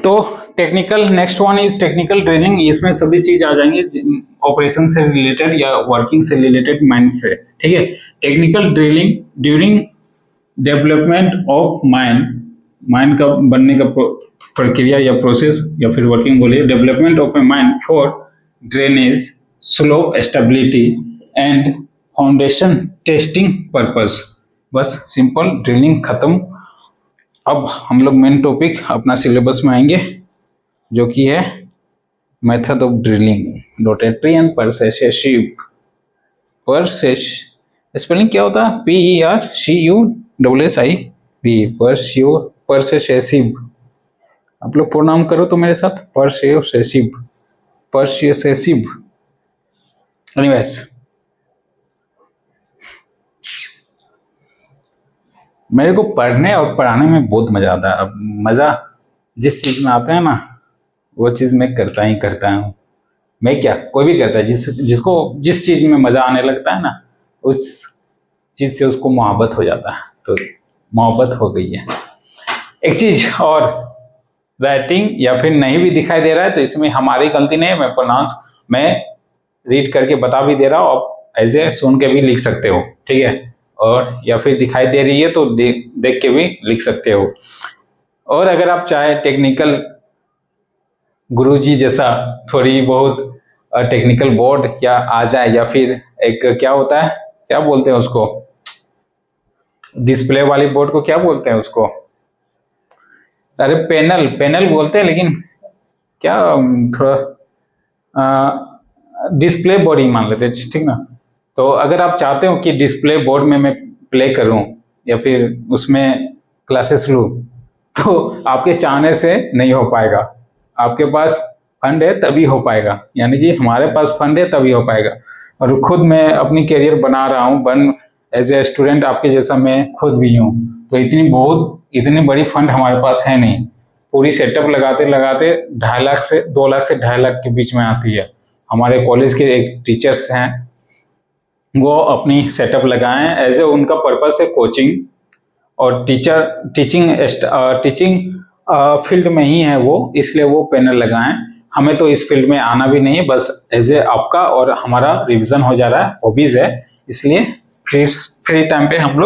तो technical, next one is technical drilling. इसमें सभी चीज आ जाएंगे ऑपरेशन से रिलेटेड या वर्किंग से रिलेटेड, माइन से, ठीक है। Technical drilling during development of mine, mine का बनने का प्रक्रिया या प्रोसेस या फिर वर्किंग बोलिए, development of A mine for drainage, slope stability and foundation testing purpose. बस सिंपल, ड्रिलिंग खत्म। अब हम लोग मेन टॉपिक अपना सिलेबस में आएंगे, जो कि है method of drilling, rotary and percussive. Spelling क्या होता है? PERCUSSIV, परसेसिव। आप लोग प्रोनाउन करो तो मेरे साथ, परसेसिव, परसेसिव। एनीवेज, मेरे को पढ़ने और पढ़ाने में बहुत मजा आता है। अब मजा जिस चीज में आता है ना, वो चीज मैं करता ही करता हूँ। मैं क्या, कोई भी करता है, जिसको जिस चीज में मजा आने लगता है ना, उस चीज से उसको मोहब्बत हो जाता है। तो मोहब्बत हो गई है। एक चीज और, राइटिंग या फिर नहीं भी दिखाई दे रहा है तो इसमें हमारी गलती नहीं है। मैं रीड करके बता भी दे रहा हूँ, आप एज ए सुन के भी लिख सकते हो, ठीक है। और या फिर दिखाई दे रही है तो देख के भी लिख सकते हो। और अगर आप चाहे टेक्निकल गुरुजी जैसा थोड़ी बहुत टेक्निकल बोर्ड या आ जाए, या फिर एक क्या होता है, क्या बोलते हैं उसको, डिस्प्ले वाली बोर्ड को क्या बोलते हैं उसको, अरे पैनल बोलते हैं, लेकिन क्या थोड़ा डिस्प्ले बोर्ड ही मान लेते हैं, ठीक ना। तो अगर आप चाहते हो कि डिस्प्ले बोर्ड में मैं प्ले करूं या फिर उसमें क्लासेस लूं, तो आपके चाहने से नहीं हो पाएगा। आपके पास फंड है तभी हो पाएगा, यानी कि हमारे पास फंड है तभी हो पाएगा। और खुद मैं अपनी करियर बना रहा हूँ, एज ए स्टूडेंट आपके जैसा मैं खुद भी हूँ। तो इतनी बड़ी फंड हमारे पास है नहीं। पूरी सेटअप लगाते 2.5 लाख से 2.5 लाख के बीच में आती है। हमारे कॉलेज के एक टीचर्स हैं, वो अपनी सेटअप लगाएं, एज ए उनका पर्पस है कोचिंग और टीचिंग फील्ड में ही है वो, इसलिए वो पैनल लगाएं। हमें तो इस फील्ड में आना भी नहीं है, बस एज ए आपका और हमारा रिवीजन हो जा रहा है, हॉबीज है, इसलिए फ्री टाइम पे हम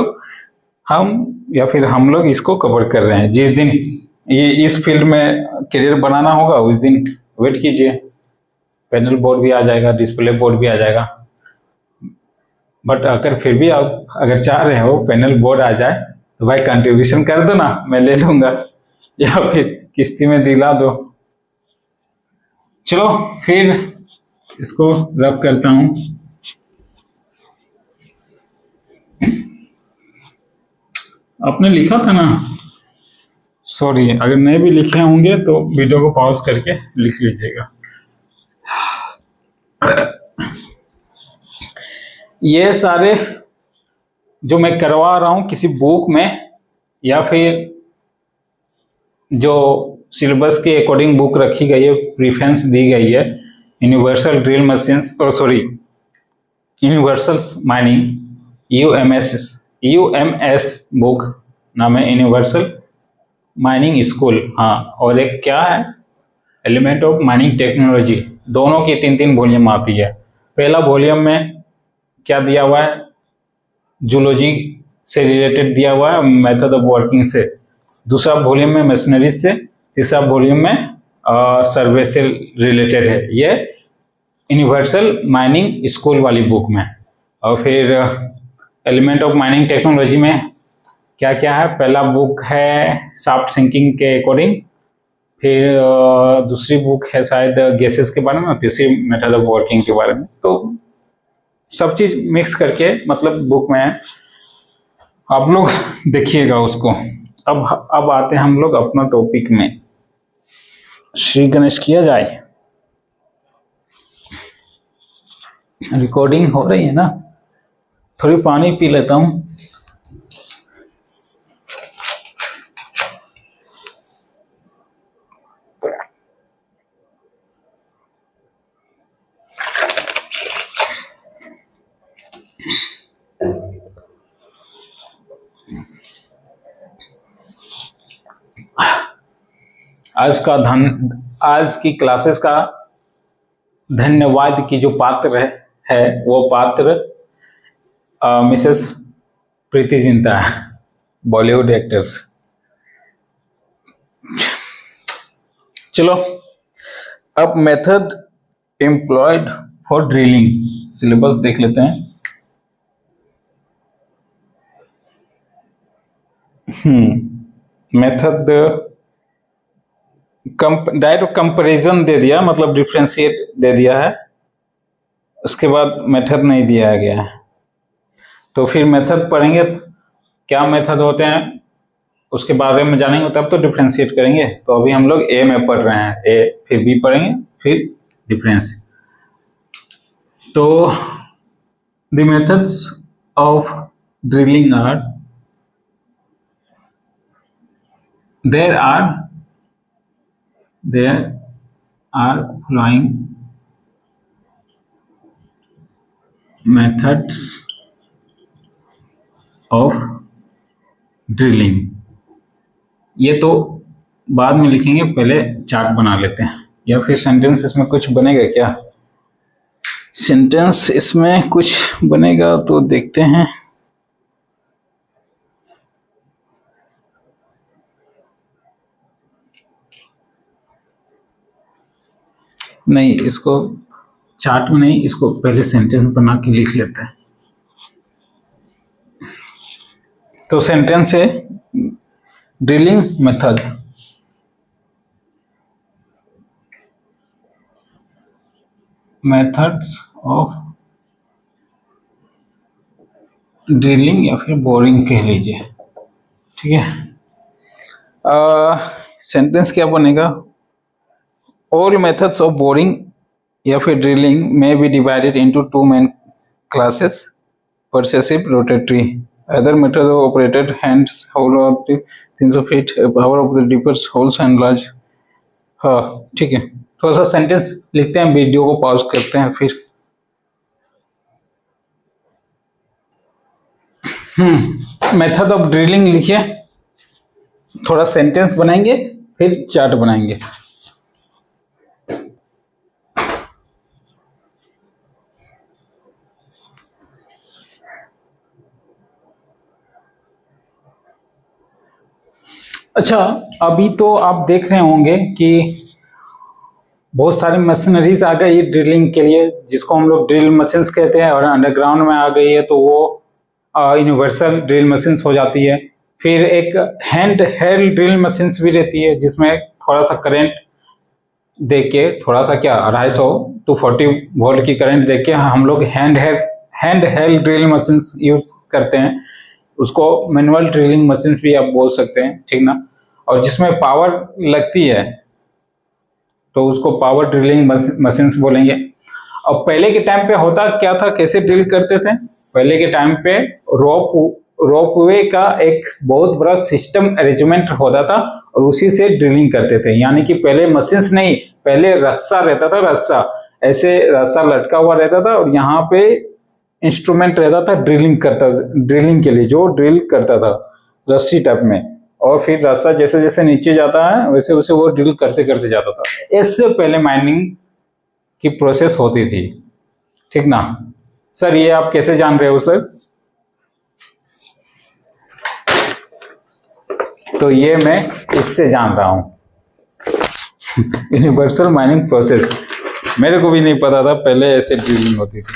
लोग इसको कवर कर रहे हैं। जिस दिन ये इस फील्ड में करियर बनाना होगा उस दिन वेट कीजिए, पैनल बोर्ड भी आ जाएगा, डिस्प्ले बोर्ड भी आ जाएगा। बट अगर फिर भी आप अगर चाह रहे हो पैनल बोर्ड आ जाए तो भाई कंट्रीब्यूशन कर दो ना, मैं ले लूंगा, या फिर किस्ती में दिला दो। चलो फिर इसको रब करता हूं। आपने लिखा था ना, सॉरी, अगर नहीं भी लिखे होंगे तो वीडियो को पॉज करके लिख लीजिएगा। ये सारे जो मैं करवा रहा हूं किसी बुक में या फिर जो सिलेबस के अकॉर्डिंग बुक रखी गई है, प्रेफरेंस दी गई है, universal drill machines universal mining UMS book नाम है, यूनिवर्सल माइनिंग स्कूल। हाँ, और एक क्या है, एलिमेंट ऑफ माइनिंग टेक्नोलॉजी। दोनों की 3 वॉल्यूम आती है। पहला वॉल्यूम में क्या दिया हुआ है, जूलॉजी से रिलेटेड दिया हुआ है, मेथड ऑफ वर्किंग से। दूसरा वॉल्यूम में मशीनरी से, तीसरा वॉल्यूम में सर्वे से रिलेटेड है, ये यूनिवर्सल माइनिंग स्कूल वाली बुक में। और फिर एलिमेंट ऑफ माइनिंग टेक्नोलॉजी में क्या क्या है, पहला बुक है शाफ्ट सिंकिंग के अकॉर्डिंग, फिर दूसरी बुक है शायद गैसेस के बारे में, तीसरी मेथड ऑफ वर्किंग के बारे में। तो सब चीज मिक्स करके मतलब बुक में है, आप लोग देखिएगा उसको। अब आते हैं हम लोग अपना टॉपिक में। श्री गणेश किया जाए। रिकॉर्डिंग हो रही है ना, थोड़ी पानी पी लेता हूं। आज की क्लासेस का धन्यवाद की जो पात्र है वो पात्र मिसेस प्रीति जिंटा, बॉलीवुड एक्टर्स। चलो अब method employed for drilling, syllabus देख लेते हैं। मेथड डायरेक्ट कंपैरिजन दे दिया, मतलब डिफरेंशिएट दे दिया है, उसके बाद मेथड नहीं दिया गया है। तो फिर मेथड पढ़ेंगे, क्या मेथड होते हैं उसके बारे में जानेंगे, तब तो डिफरेंशिएट करेंगे। तो अभी हम लोग ए में पढ़ रहे हैं, ए फिर बी पढ़ेंगे, फिर डिफरेंस। तो the methods of drilling are, there are following methods of drilling। ये तो बाद में लिखेंगे, पहले चार्ट बना लेते हैं, या फिर सेंटेंस इसमें कुछ बनेगा क्या? सेंटेंस इसमें कुछ बनेगा तो देखते हैं। नहीं, इसको चार्ट में नहीं, इसको पहले सेंटेंस बना के लिख लेते हैं। तो सेंटेंस है drilling method, methods of drilling या फिर बोरिंग कह लीजिए, ठीक है। सेंटेंस क्या बनेगा? All methods of boring या फिर drilling may be divided into two main classes: percussive, rotatory. Other methods of operated hands, hollow of the fins of it, power of the deepers, holes and large। हाँ ठीक है, थोड़ा सा सेंटेंस लिखते हैं, वीडियो को पॉज करते हैं फिर। मेथड ऑफ ड्रिलिंग लिखिए, थोड़ा सेंटेंस बनाएंगे, फिर चार्ट बनाएंगे। अच्छा, अभी तो आप देख रहे होंगे कि बहुत सारी मशीनरीज आ गई ड्रिलिंग के लिए, जिसको हम लोग ड्रिल मशीन्स कहते हैं, और अंडरग्राउंड में आ गई है तो वो यूनिवर्सल ड्रिल मशीन्स हो जाती है। फिर एक हैंड हेल्ड ड्रिल मशीन्स भी रहती है, जिसमें थोड़ा सा करंट दे के, थोड़ा सा क्या 250 to 40 वोल्ट की करंट दे के हम लोग hand held drill machines use करते हैं। उसको मैनुअल ड्रिलिंग मशीन भी आप बोल सकते हैं, ठीक ना। और जिसमें पावर लगती है तो उसको पावर ड्रिलिंग मशीन्स बोलेंगे। और पहले के टाइम पे होता क्या था, कैसे ड्रिल करते थे? पहले के टाइम पे रोपवे का एक बहुत बड़ा सिस्टम अरेंजमेंट होता था और उसी से ड्रिलिंग करते थे। यानी कि पहले मशीन्स नहीं, पहले रस्सा रहता था, रस्सा ऐसे रस्सा लटका हुआ रहता था और यहाँ पे इंस्ट्रूमेंट रहता था ड्रिलिंग के लिए, जो ड्रिल करता था रस्सी टाइप में। और फिर रास्ता जैसे जैसे नीचे जाता है वैसे वैसे वो ड्रिल करते करते जाता था। इससे पहले माइनिंग की प्रोसेस होती थी, ठीक ना। सर ये आप कैसे जान रहे हो सर? तो ये मैं इससे जान रहा हूं। यूनिवर्सल माइनिंग प्रोसेस, मेरे को भी नहीं पता था, पहले ऐसे ड्रिलिंग होती थी।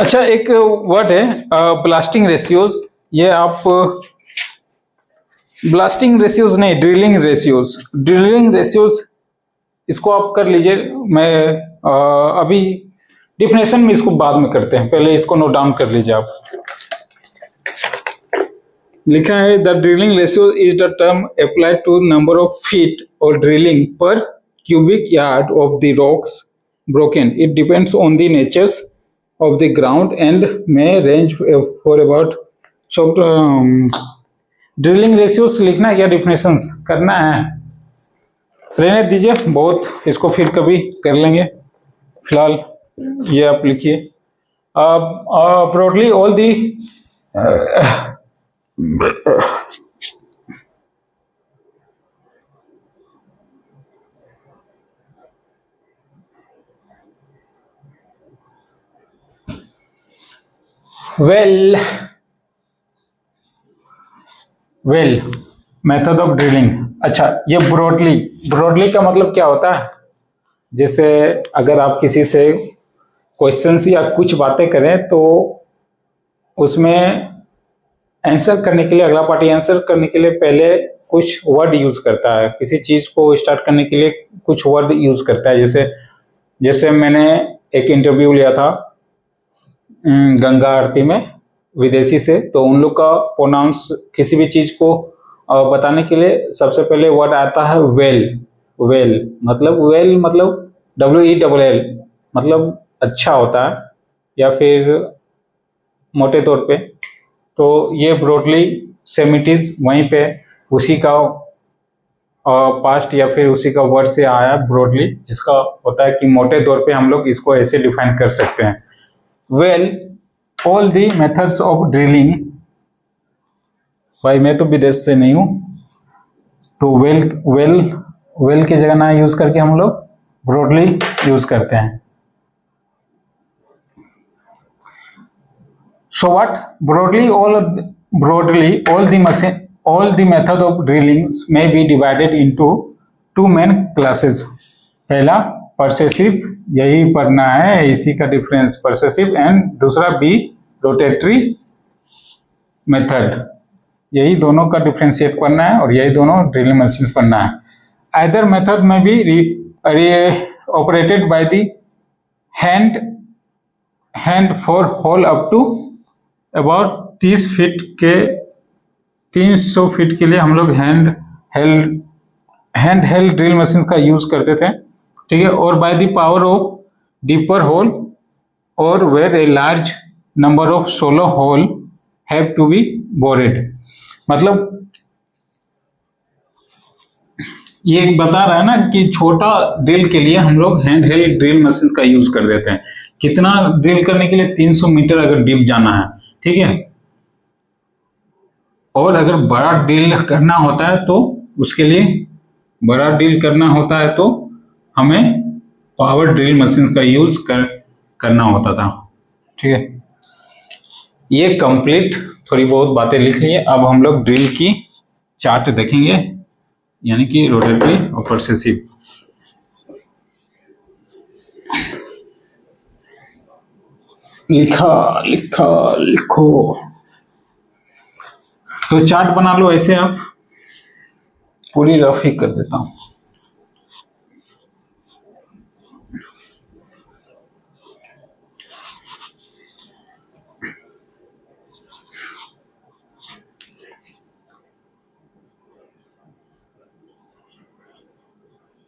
अच्छा, एक वर्ड है ब्लास्टिंग रेशियोज। ये आप ब्लास्टिंग रेशियोज नहीं, ड्रिलिंग रेशियोज। ड्रिलिंग रेशियोज इसको आप कर लीजिए, मैं अभी डिफिनेशन में इसको बाद में करते हैं, पहले इसको नोट डाउन कर लीजिए आप। लिखा है the drilling ratio is the term applied to number of feet और drilling per cubic yard of the rocks broken. It depends on the natures of the ground and may range for about. So drilling ratios लिखना है या डिफिनेशंस करना है, रहने दीजिए, बहुत इसको फिर कभी कर लेंगे। फिलहाल ये आप लिखिए। Broadly all the well method of drilling. अच्छा, ये ब्रॉडली का मतलब क्या होता है? जैसे अगर आप किसी से क्वेश्चंस या कुछ बातें करें तो उसमें आंसर करने के लिए, अगला पार्टी आंसर करने के लिए पहले कुछ वर्ड यूज करता है, किसी चीज को स्टार्ट करने के लिए कुछ वर्ड यूज करता है। जैसे मैंने एक इंटरव्यू लिया था गंगा आरती में विदेशी से, तो उन लोग का प्रोनाउंस किसी भी चीज को बताने के लिए सबसे पहले वर्ड आता है वेल मतलब WELL मतलब अच्छा होता है, या फिर मोटे तौर पे। तो ये ब्रॉडली सेमिटिज वहीं पे उसी का पास्ट या फिर उसी का वर्ड से आया ब्रॉडली, जिसका होता है कि मोटे तौर पे हम लोग इसको ऐसे डिफाइन कर सकते हैं। Well all the methods of drilling. भाई मैं तो विदेश से नहीं हूं, तो वेल की जगह ना यूज करके हम लोग ब्रॉडली यूज करते हैं। So what? Broadly, all the method of drilling may be divided into two main classes. पहला परसेसिव, यही पढ़ना है, इसी का डिफरेंस परसेसिव, एंड दूसरा बी रोटेटरी मेथड। यही दोनों का डिफरेंशिएट करना है और यही दोनों ड्रिलिंग मशीन पढ़ना है। Either method may be operated by the hand for hole up to about 30 feet के 300 फीट के लिए हम लोग हैंड हेल्ड ड्रिल मशीन का यूज करते थे, ठीक है। और by the power of deeper hole और where a large number of solo hole have to be bored. मतलब ये बता रहा है ना कि छोटा ड्रिल के लिए हम लोग हैंड हेल्ड ड्रिल मशीन का यूज कर देते हैं। कितना ड्रिल करने के लिए? 300 मीटर अगर डीप जाना है, ठीक है। और अगर बड़ा ड्रिल करना होता है तो उसके लिए तो हमें पावर ड्रिल मशीन का यूज करना होता था, ठीक है। ये कंप्लीट थोड़ी बहुत बातें लिख लिए। अब हम लोग ड्रिल की चार्ट देखेंगे, यानी कि रोटेटरी और परसेसिव। लिखो। तो चार्ट बना लो ऐसे, आप पूरी रफ ही कर देता हूं।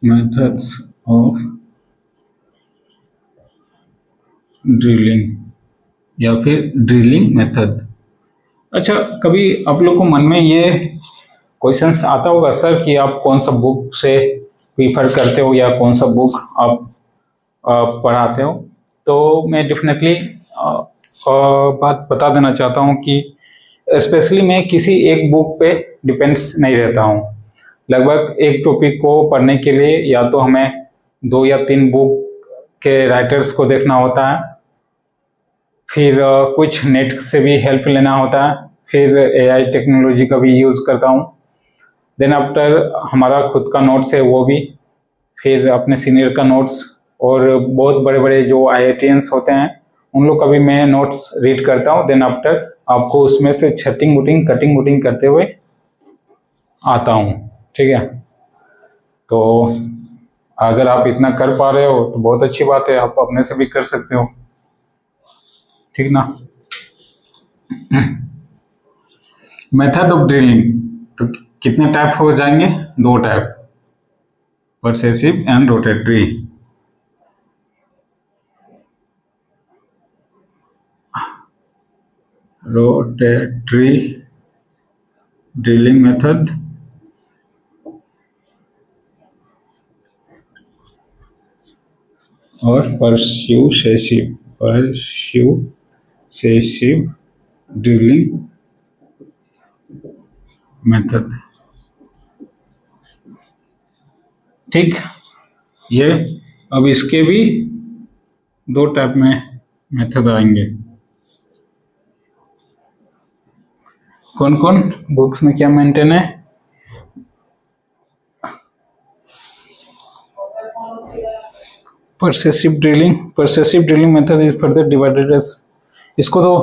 मेथड्स ऑफ ड्रिलिंग या फिर ड्रिलिंग मेथड। अच्छा, कभी आप लोग को मन में ये क्वेश्चंस आता होगा सर कि आप कौन सा बुक से प्रीफर करते हो या कौन सा बुक आप पढ़ाते हो। तो मैं डेफिनेटली बात बता देना चाहता हूँ कि स्पेशली मैं किसी एक बुक पे डिपेंड्स नहीं रहता हूँ। लगभग एक टॉपिक को पढ़ने के लिए या तो हमें 2 या 3 बुक के राइटर्स को देखना होता है, फिर कुछ नेट से भी हेल्प लेना होता है, फिर एआई टेक्नोलॉजी का भी यूज़ करता हूँ। देन आफ्टर हमारा खुद का नोट्स है वो भी, फिर अपने सीनियर का नोट्स, और बहुत बड़े बड़े जो आईआईटीएंस होते हैं उन लोग का भी मैं नोट्स रीड करता हूँ। देन आफ्टर आपको उसमें से छटिंग वुटिंग कटिंग वुटिंग करते हुए आता हूँ, ठीक है। तो अगर आप इतना कर पा रहे हो तो बहुत अच्छी बात है, आप अपने से भी कर सकते हो, ठीक ना। मेथड ऑफ ड्रिलिंग, तो कितने टाइप हो जाएंगे? 2 type, percussive and rotary. Rotary drilling method और परस्यूसेसिव ड्रिलिंग मेथड, ठीक। ये अब इसके भी 2 टाइप में मेथड आएंगे। कौन कौन बुक्स में क्या मेंटेन है? Percussive drilling method is further divided as, इसको तो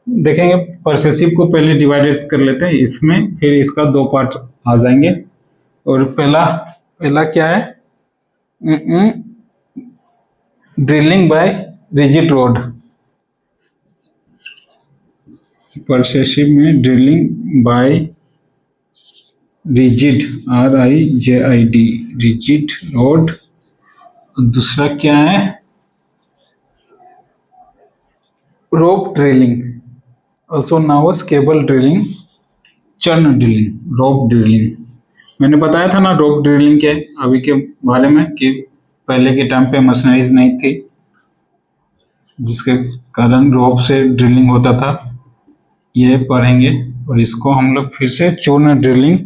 देखेंगे। परसेसिव को पहले डिवाइडेड कर लेते हैं इसमें, फिर इसका 2 पार्ट आ जाएंगे। और पहला क्या है? Drilling by rigid rod. Percussive में drilling by rigid, RIJID, rigid rod. दूसरा क्या है? Rope drilling, also known as cable drilling, churn drilling, rope drilling. मैंने बताया था ना रोप ड्रिलिंग के अभी के बारे में कि पहले के टाइम पे मशीनरीज नहीं थी, जिसके कारण रोप से ड्रिलिंग होता था, ये पढ़ेंगे। और इसको हम लोग फिर से चूर्ण ड्रिलिंग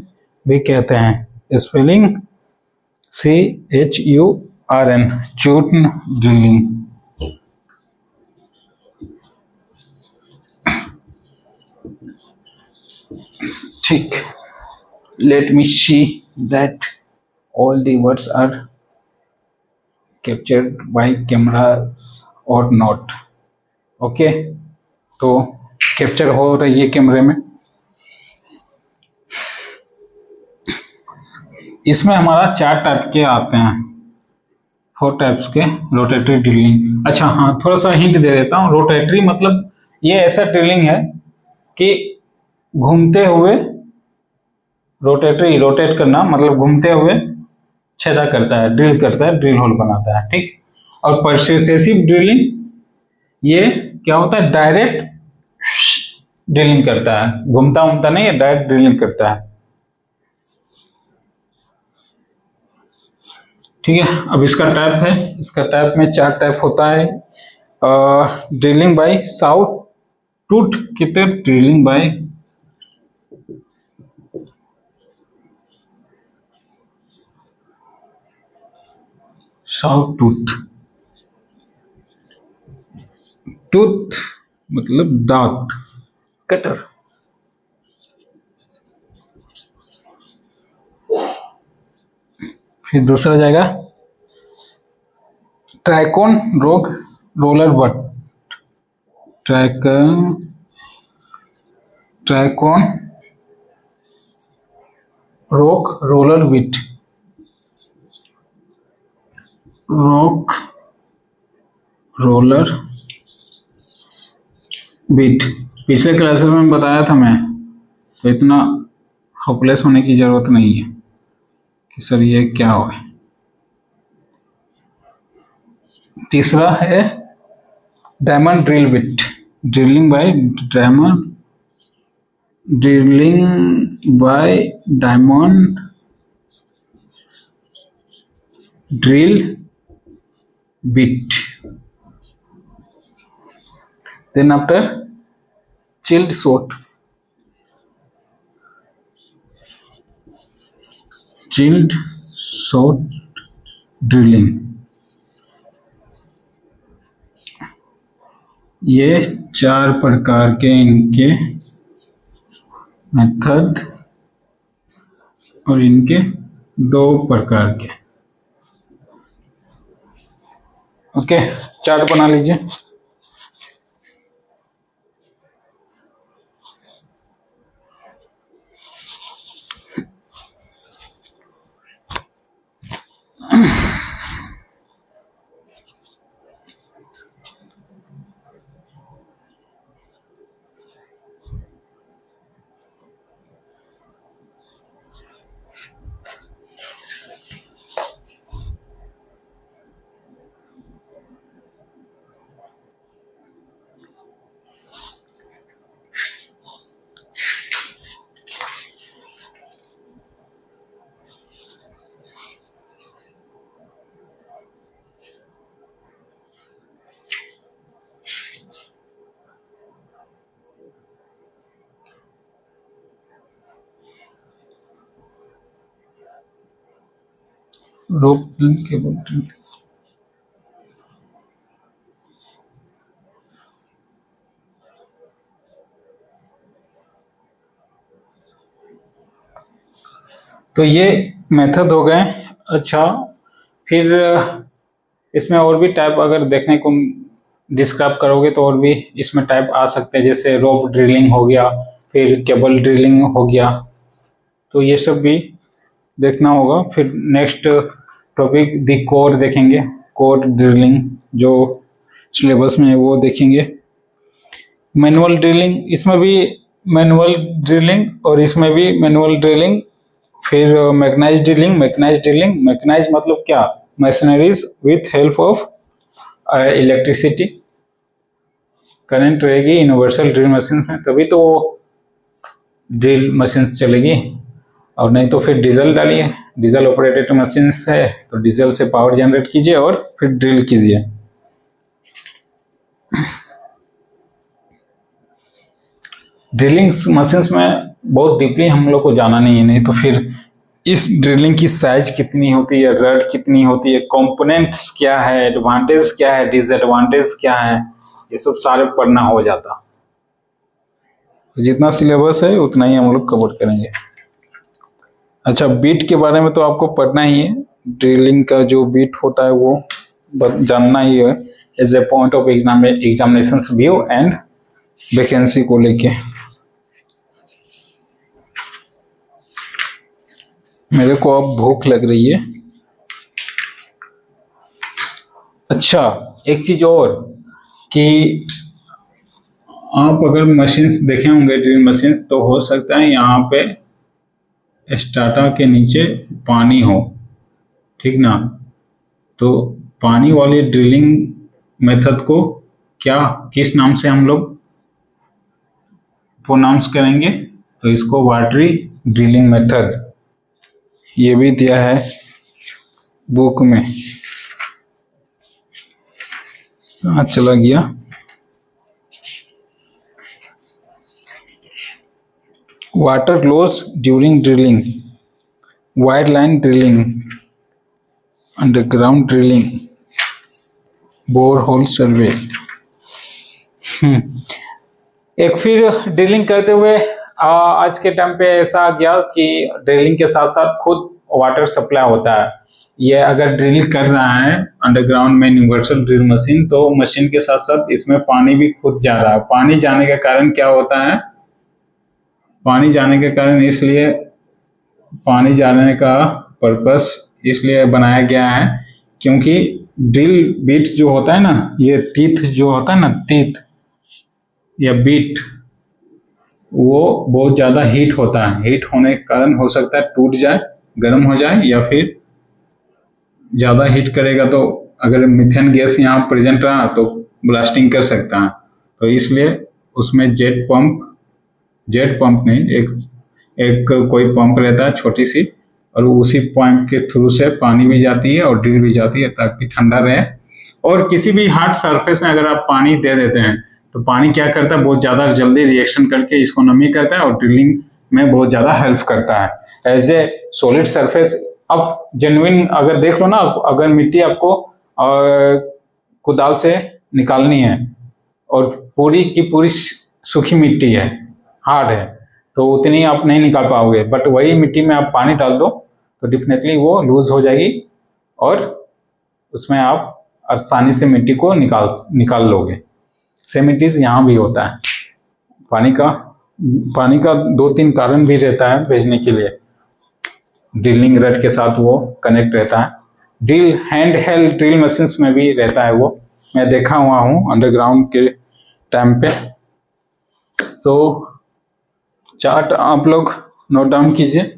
भी कहते हैं, स्पेलिंग CHURN, चूर्ण ड्रिलिंग। ठीक, let me see that all the words are captured by cameras or not. Okay, तो कैप्चर हो रही है कैमरे में। इसमें हमारा 4 टाइप के आते हैं, 4 टाइप्स के रोटेटरी ड्रिलिंग। अच्छा हाँ, थोड़ा सा हिंट दे देता हूँ। रोटेटरी मतलब ये ऐसा ड्रिलिंग है कि घूमते हुए, रोटेट करना मतलब घूमते हुए छेदा करता है, ड्रिल करता है, ड्रिल होल बनाता है, ठीक। और परसेसिव ड्रिलिंग ये क्या होता है? डायरेक्ट ड्रिलिंग करता है, घूमता घूमता नहीं है, डायरेक्ट ड्रिलिंग करता है, ठीक है। अब इसका टाइप है, इसका टाइप में 4 टाइप होता है। ड्रिलिंग बाय साउथ टूथ, कितने drilling by saw tooth, tooth मतलब दांत, कटर। फिर दूसरा जाएगा ट्राइकोन रोग रोलर बट, ट्राइकोन रोक रोलर बिट, रोक रोलर बिट। पिछले क्लासेस में बताया था मैं, तो इतना होपलेस होने की जरूरत नहीं है कि सर ये क्या हो। तीसरा है diamond drill bit, drilling by diamond drill bit. Then after chilled shot drilling, ये 4 प्रकार के इनके मेथड और इनके 2 प्रकार के। ओके, चार्ट बना लीजिए। रोप केबल ड्रिल। तो ये मेथड हो गए। अच्छा, फिर इसमें और भी टाइप अगर देखने को डिस्क्राइब करोगे तो और भी इसमें टाइप आ सकते हैं, जैसे रोप ड्रिलिंग हो गया, फिर केबल ड्रिलिंग हो गया, तो ये सब भी देखना होगा। फिर नेक्स्ट टॉपिक दी कोर देखेंगे, कोर ड्रिलिंग जो सिलेबस में है वो देखेंगे। मैनुअल ड्रिलिंग, इसमें भी मैनुअल ड्रिलिंग और इसमें भी मैनुअल ड्रिलिंग। फिर मैकेनाइज ड्रिलिंग, मैकेनाइज मतलब क्या, machineries with help of electricity, current रहेगी यूनिवर्सल ड्रिल मशीन में, तभी तो ड्रिल मशीन चलेगी, और नहीं तो फिर डीजल डालिए। डीजल ऑपरेटेड मशीन है तो डीजल से पावर जनरेट कीजिए और फिर ड्रिल कीजिए। ड्रिलिंग मशीन्स में बहुत डीपली हम लोग को जाना नहीं है, नहीं तो फिर इस ड्रिलिंग की साइज कितनी होती है, रड कितनी होती है, कंपोनेंट्स क्या है, एडवांटेज क्या है, डिसएडवांटेज क्या है, ये सब सारे पढ़ना हो जाता। तो जितना सिलेबस है उतना ही हम लोग कवर करेंगे। अच्छा, बीट के बारे में तो आपको पढ़ना ही है, ड्रिलिंग का जो बीट होता है वो जानना ही है, as a point of examination view and vacancy को लेके। मेरे को अब भूख लग रही है। अच्छा, एक चीज और कि आप अगर मशीन्स देखे होंगे ड्रिल मशीन्स, तो हो सकता है यहाँ पे स्टार्टर के नीचे पानी हो, ठीक ना। तो पानी वाली ड्रिलिंग मेथड को क्या, किस नाम से हम लोग प्रोनाउंस करेंगे, तो इसको वाटरी ड्रिलिंग मेथड, ये भी दिया है बुक में। कहाँ चला गया, water loss during drilling, wire line drilling, underground drilling, borehole survey. एक फिर ड्रिलिंग करते हुए आज के टाइम पे ऐसा आ गया कि ड्रिलिंग के साथ साथ खुद वाटर सप्लाई होता है। ये अगर ड्रिल कर रहा है अंडरग्राउंड में यूनिवर्सल ड्रिल मशीन, तो मशीन के साथ साथ इसमें पानी भी खुद जा रहा है। पानी जाने के कारण क्या होता है, पानी जाने के कारण, इसलिए पानी जाने का पर्पस इसलिए बनाया गया है क्योंकि ड्रिल बीट्स जो होता है ना, ये टीथ जो होता है ना, टीथ या बीट, वो बहुत ज़्यादा हीट होता है। हीट होने के कारण हो सकता है टूट जाए, गर्म हो जाए, या फिर ज़्यादा हीट करेगा तो अगर मीथेन गैस यहाँ प्रेजेंट रहा तो ब्लास्टिंग कर सकता है। तो इसलिए उसमें जेट पंप नहीं, एक कोई पंप रहता है छोटी सी, और उसी पंप के थ्रू से पानी भी जाती है और ड्रिल भी जाती है ताकि ठंडा रहे। और किसी भी हार्ड सरफेस में अगर आप पानी दे देते हैं तो पानी क्या करता है, बहुत ज़्यादा जल्दी रिएक्शन करके इसको नमी करता है और ड्रिलिंग में बहुत ज़्यादा हेल्प करता है। एज ए सॉलिड सरफेस, अब जेन्युइन अगर देख लो ना, अगर मिट्टी आपको कुदाल से निकालनी है और पूरी की पूरी सूखी मिट्टी है, हार्ड है, तो उतनी आप नहीं निकाल पाओगे। बट वही मिट्टी में आप पानी डाल दो तो डेफिनेटली वो लूज हो जाएगी और उसमें आप आसानी से मिट्टी को निकाल लोगे। सेम इट इज यहाँ भी होता है। पानी का 2-3 कारण भी रहता है भेजने के लिए। ड्रिलिंग रड के साथ वो कनेक्ट रहता है, हैंड हेल्ड ड्रिल मशीन्स में भी रहता है वो, मैं देखा हुआ हूँ अंडरग्राउंड के टाइम पे। तो चार्ट आप लोग नोट डाउन कीजिए।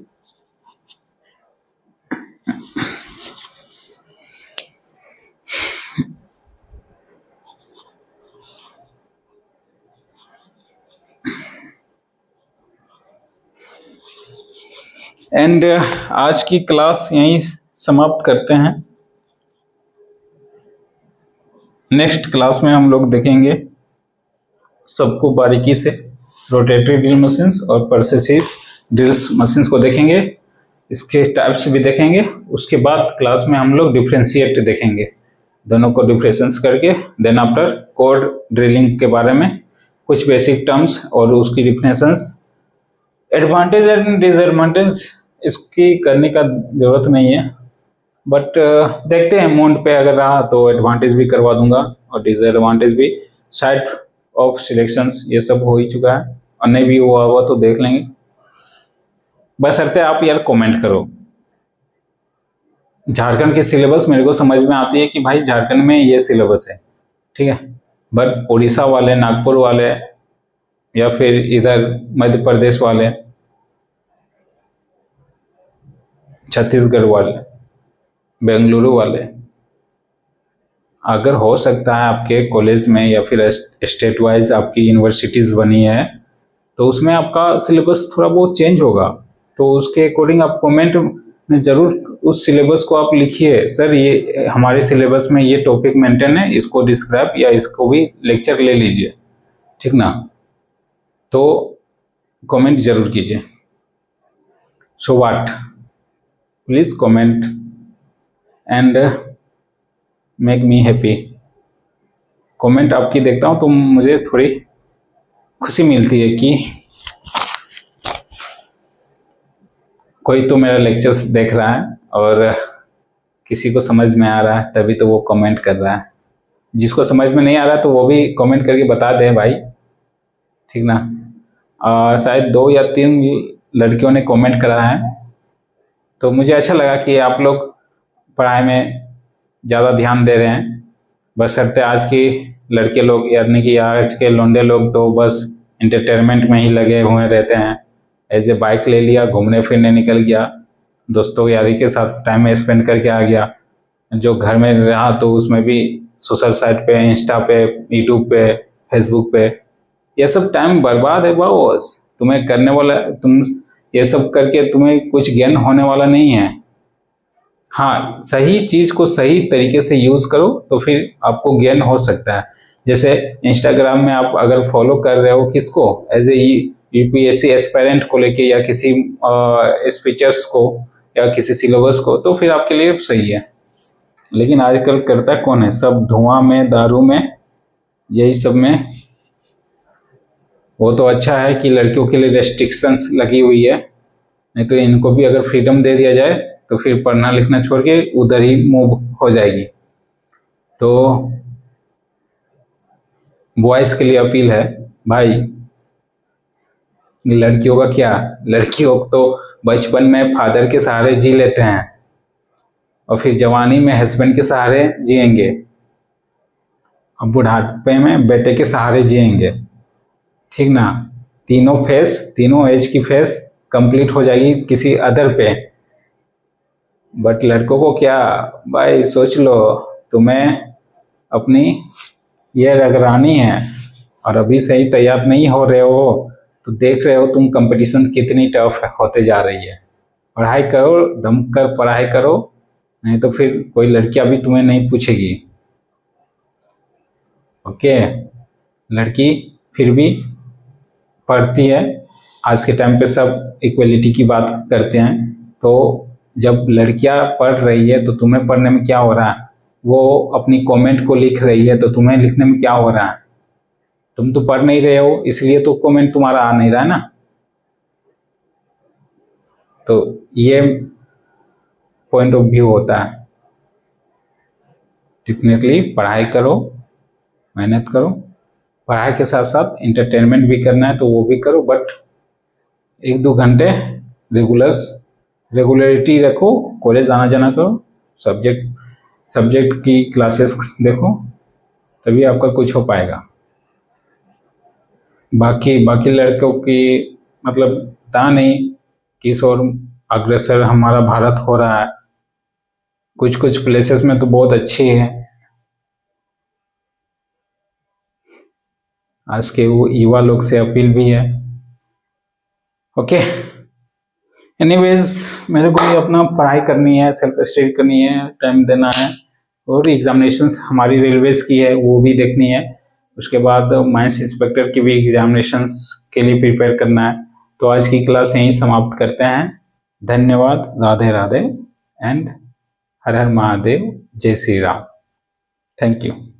एंड आज की क्लास यहीं समाप्त करते हैं। नेक्स्ट क्लास में हम लोग देखेंगे सबको बारीकी से, रोटेटरी ड्रिल मशीन्स और परसेसिव ड्रिल मशीन्स को देखेंगे, इसके टाइप्स भी देखेंगे। उसके बाद क्लास में हम लोग डिफ्रेंशिएट देखेंगे, दोनों को डिफरेंस करके। देन आफ्टर कोड ड्रिलिंग के बारे में कुछ बेसिक टर्म्स और उसकी डिफिनेशंस, एडवांटेज एंड डिसएडवांटेज इसकी करने का जरूरत नहीं है, बट देखते हैं मूड पे अगर रहा तो एडवांटेज भी करवा दूंगा और डिसएडवांटेज भी। साइट ऑफ सिलेक्शंस ये सब हो ही चुका है, और नहीं भी हुआ हुआ तो देख लेंगे। बशर्ते आप यार कमेंट करो। झारखंड की सिलेबस मेरे को समझ में आती है कि भाई झारखंड में ये सिलेबस है, ठीक है, बट उड़ीसा वाले, नागपुर वाले या फिर इधर मध्य प्रदेश वाले, छत्तीसगढ़ वाले, बेंगलुरु वाले, अगर हो सकता है आपके कॉलेज में या फिर स्टेट वाइज आपकी यूनिवर्सिटीज़ बनी है तो उसमें आपका सिलेबस थोड़ा बहुत चेंज होगा, तो उसके अकॉर्डिंग आप कमेंट में ज़रूर उस सिलेबस को आप लिखिए, सर ये हमारे सिलेबस में ये टॉपिक मेंटेन है, इसको डिस्क्राइब या इसको भी लेक्चर ले लीजिए, ठीक ना। तो कमेंट जरूर कीजिए। So what, please comment and make me happy. Comment आपकी देखता हूँ तो मुझे थोड़ी खुशी मिलती है कि कोई तो मेरा लेक्चर्स देख रहा है और किसी को समझ में आ रहा है, तभी तो वो कमेंट कर रहा है। जिसको समझ में नहीं आ रहा तो वो भी कमेंट करके बता दे भाई, ठीक ना। शायद 2 या 3 लड़कियों ने कमेंट करा है, तो मुझे अच्छा लगा कि आप लोग पढ़ाई में ज़्यादा ध्यान दे रहे हैं। बशर्ते आज की लड़के लोग यानी कि आज के लौंडे लोग तो बस इंटरटेनमेंट में ही लगे हुए रहते हैं। ऐसे बाइक ले लिया, घूमने फिरने निकल गया, दोस्तों यारी के साथ टाइम स्पेंड करके आ गया। जो घर में रहा तो उसमें भी सोशल साइट पे, इंस्टा पे, यूट्यूब पे, फेसबुक पे, ये सब टाइम बर्बाद है बॉस। तुम्हें करने वाला, तुम ये सब करके तुम्हें कुछ ज्ञान होने वाला नहीं है। हाँ, सही चीज़ को सही तरीके से यूज़ करो तो फिर आपको ज्ञान हो सकता है। जैसे इंस्टाग्राम में आप अगर फॉलो कर रहे हो किसको, एज ए यूपीएससी एस्पायरेंट को लेके या किसी स्पीचर्स को या किसी सिलेबस को, तो फिर आपके लिए सही है। लेकिन आजकल करता कौन है, सब धुआं में, दारू में, यही सब में। वो तो अच्छा है कि लड़कियों के लिए रेस्ट्रिक्शंस लगी हुई है, नहीं तो इनको भी अगर फ्रीडम दे दिया जाए तो फिर पढ़ना लिखना छोड़ के उधर ही मूव हो जाएगी। तो बॉयज के लिए अपील है भाई, लड़कियों का क्या, लड़कियों तो बचपन में फादर के सहारे जी लेते हैं और फिर जवानी में हस्बैंड के सहारे जिएंगे और बुढ़ापे में बेटे के सहारे जिएंगे, ठीक ना। तीनों फेस, तीनों एज की फेस कंप्लीट हो जाएगी किसी अदर पे। बट लड़कों को क्या भाई, सोच लो, तुम्हें अपनी ये रगरानी है और अभी से ही तैयार नहीं हो रहे हो तो देख रहे हो तुम कंपटीशन कितनी टफ होते जा रही है। पढ़ाई करो, दम कर पढ़ाई करो, नहीं तो फिर कोई लड़की अभी तुम्हें नहीं पूछेगी। ओके, लड़की फिर भी पढ़ती है। आज के टाइम पे सब इक्वलिटी की बात करते हैं, तो जब लड़कियां पढ़ रही है तो तुम्हें पढ़ने में क्या हो रहा है, वो अपनी कमेंट को लिख रही है तो तुम्हें लिखने में क्या हो रहा है। तुम तो पढ़ नहीं रहे हो, इसलिए तो कमेंट तुम्हारा आ नहीं रहा है ना। तो ये पॉइंट ऑफ व्यू होता है। डेफिनेटली पढ़ाई करो, मेहनत करो, पढ़ाई के साथ साथ इंटरटेनमेंट भी करना है तो वो भी करो, बट 1-2 घंटे रेगुलरिटी रखो, कॉलेज आना जाना करो, सब्जेक्ट की क्लासेस देखो, तभी आपका कुछ हो पाएगा। बाकी लड़कों की मतलब पता नहीं किस ओर अग्रसर हमारा भारत हो रहा है। कुछ कुछ प्लेसेस में तो बहुत अच्छी है। आज के वो युवा लोग से अपील भी है। ओके, एनीवेज मेरे को भी अपना पढ़ाई करनी है, सेल्फ स्टडी करनी है, टाइम देना है, और एग्जामिनेशंस हमारी रेलवेज की है वो भी देखनी है। उसके बाद माइंस इंस्पेक्टर की भी एग्जामिनेशंस के लिए प्रिपेयर करना है। तो आज की क्लास यहीं समाप्त करते हैं। धन्यवाद, राधे राधे एंड हर हर महादेव, जय श्री राम। Thank you.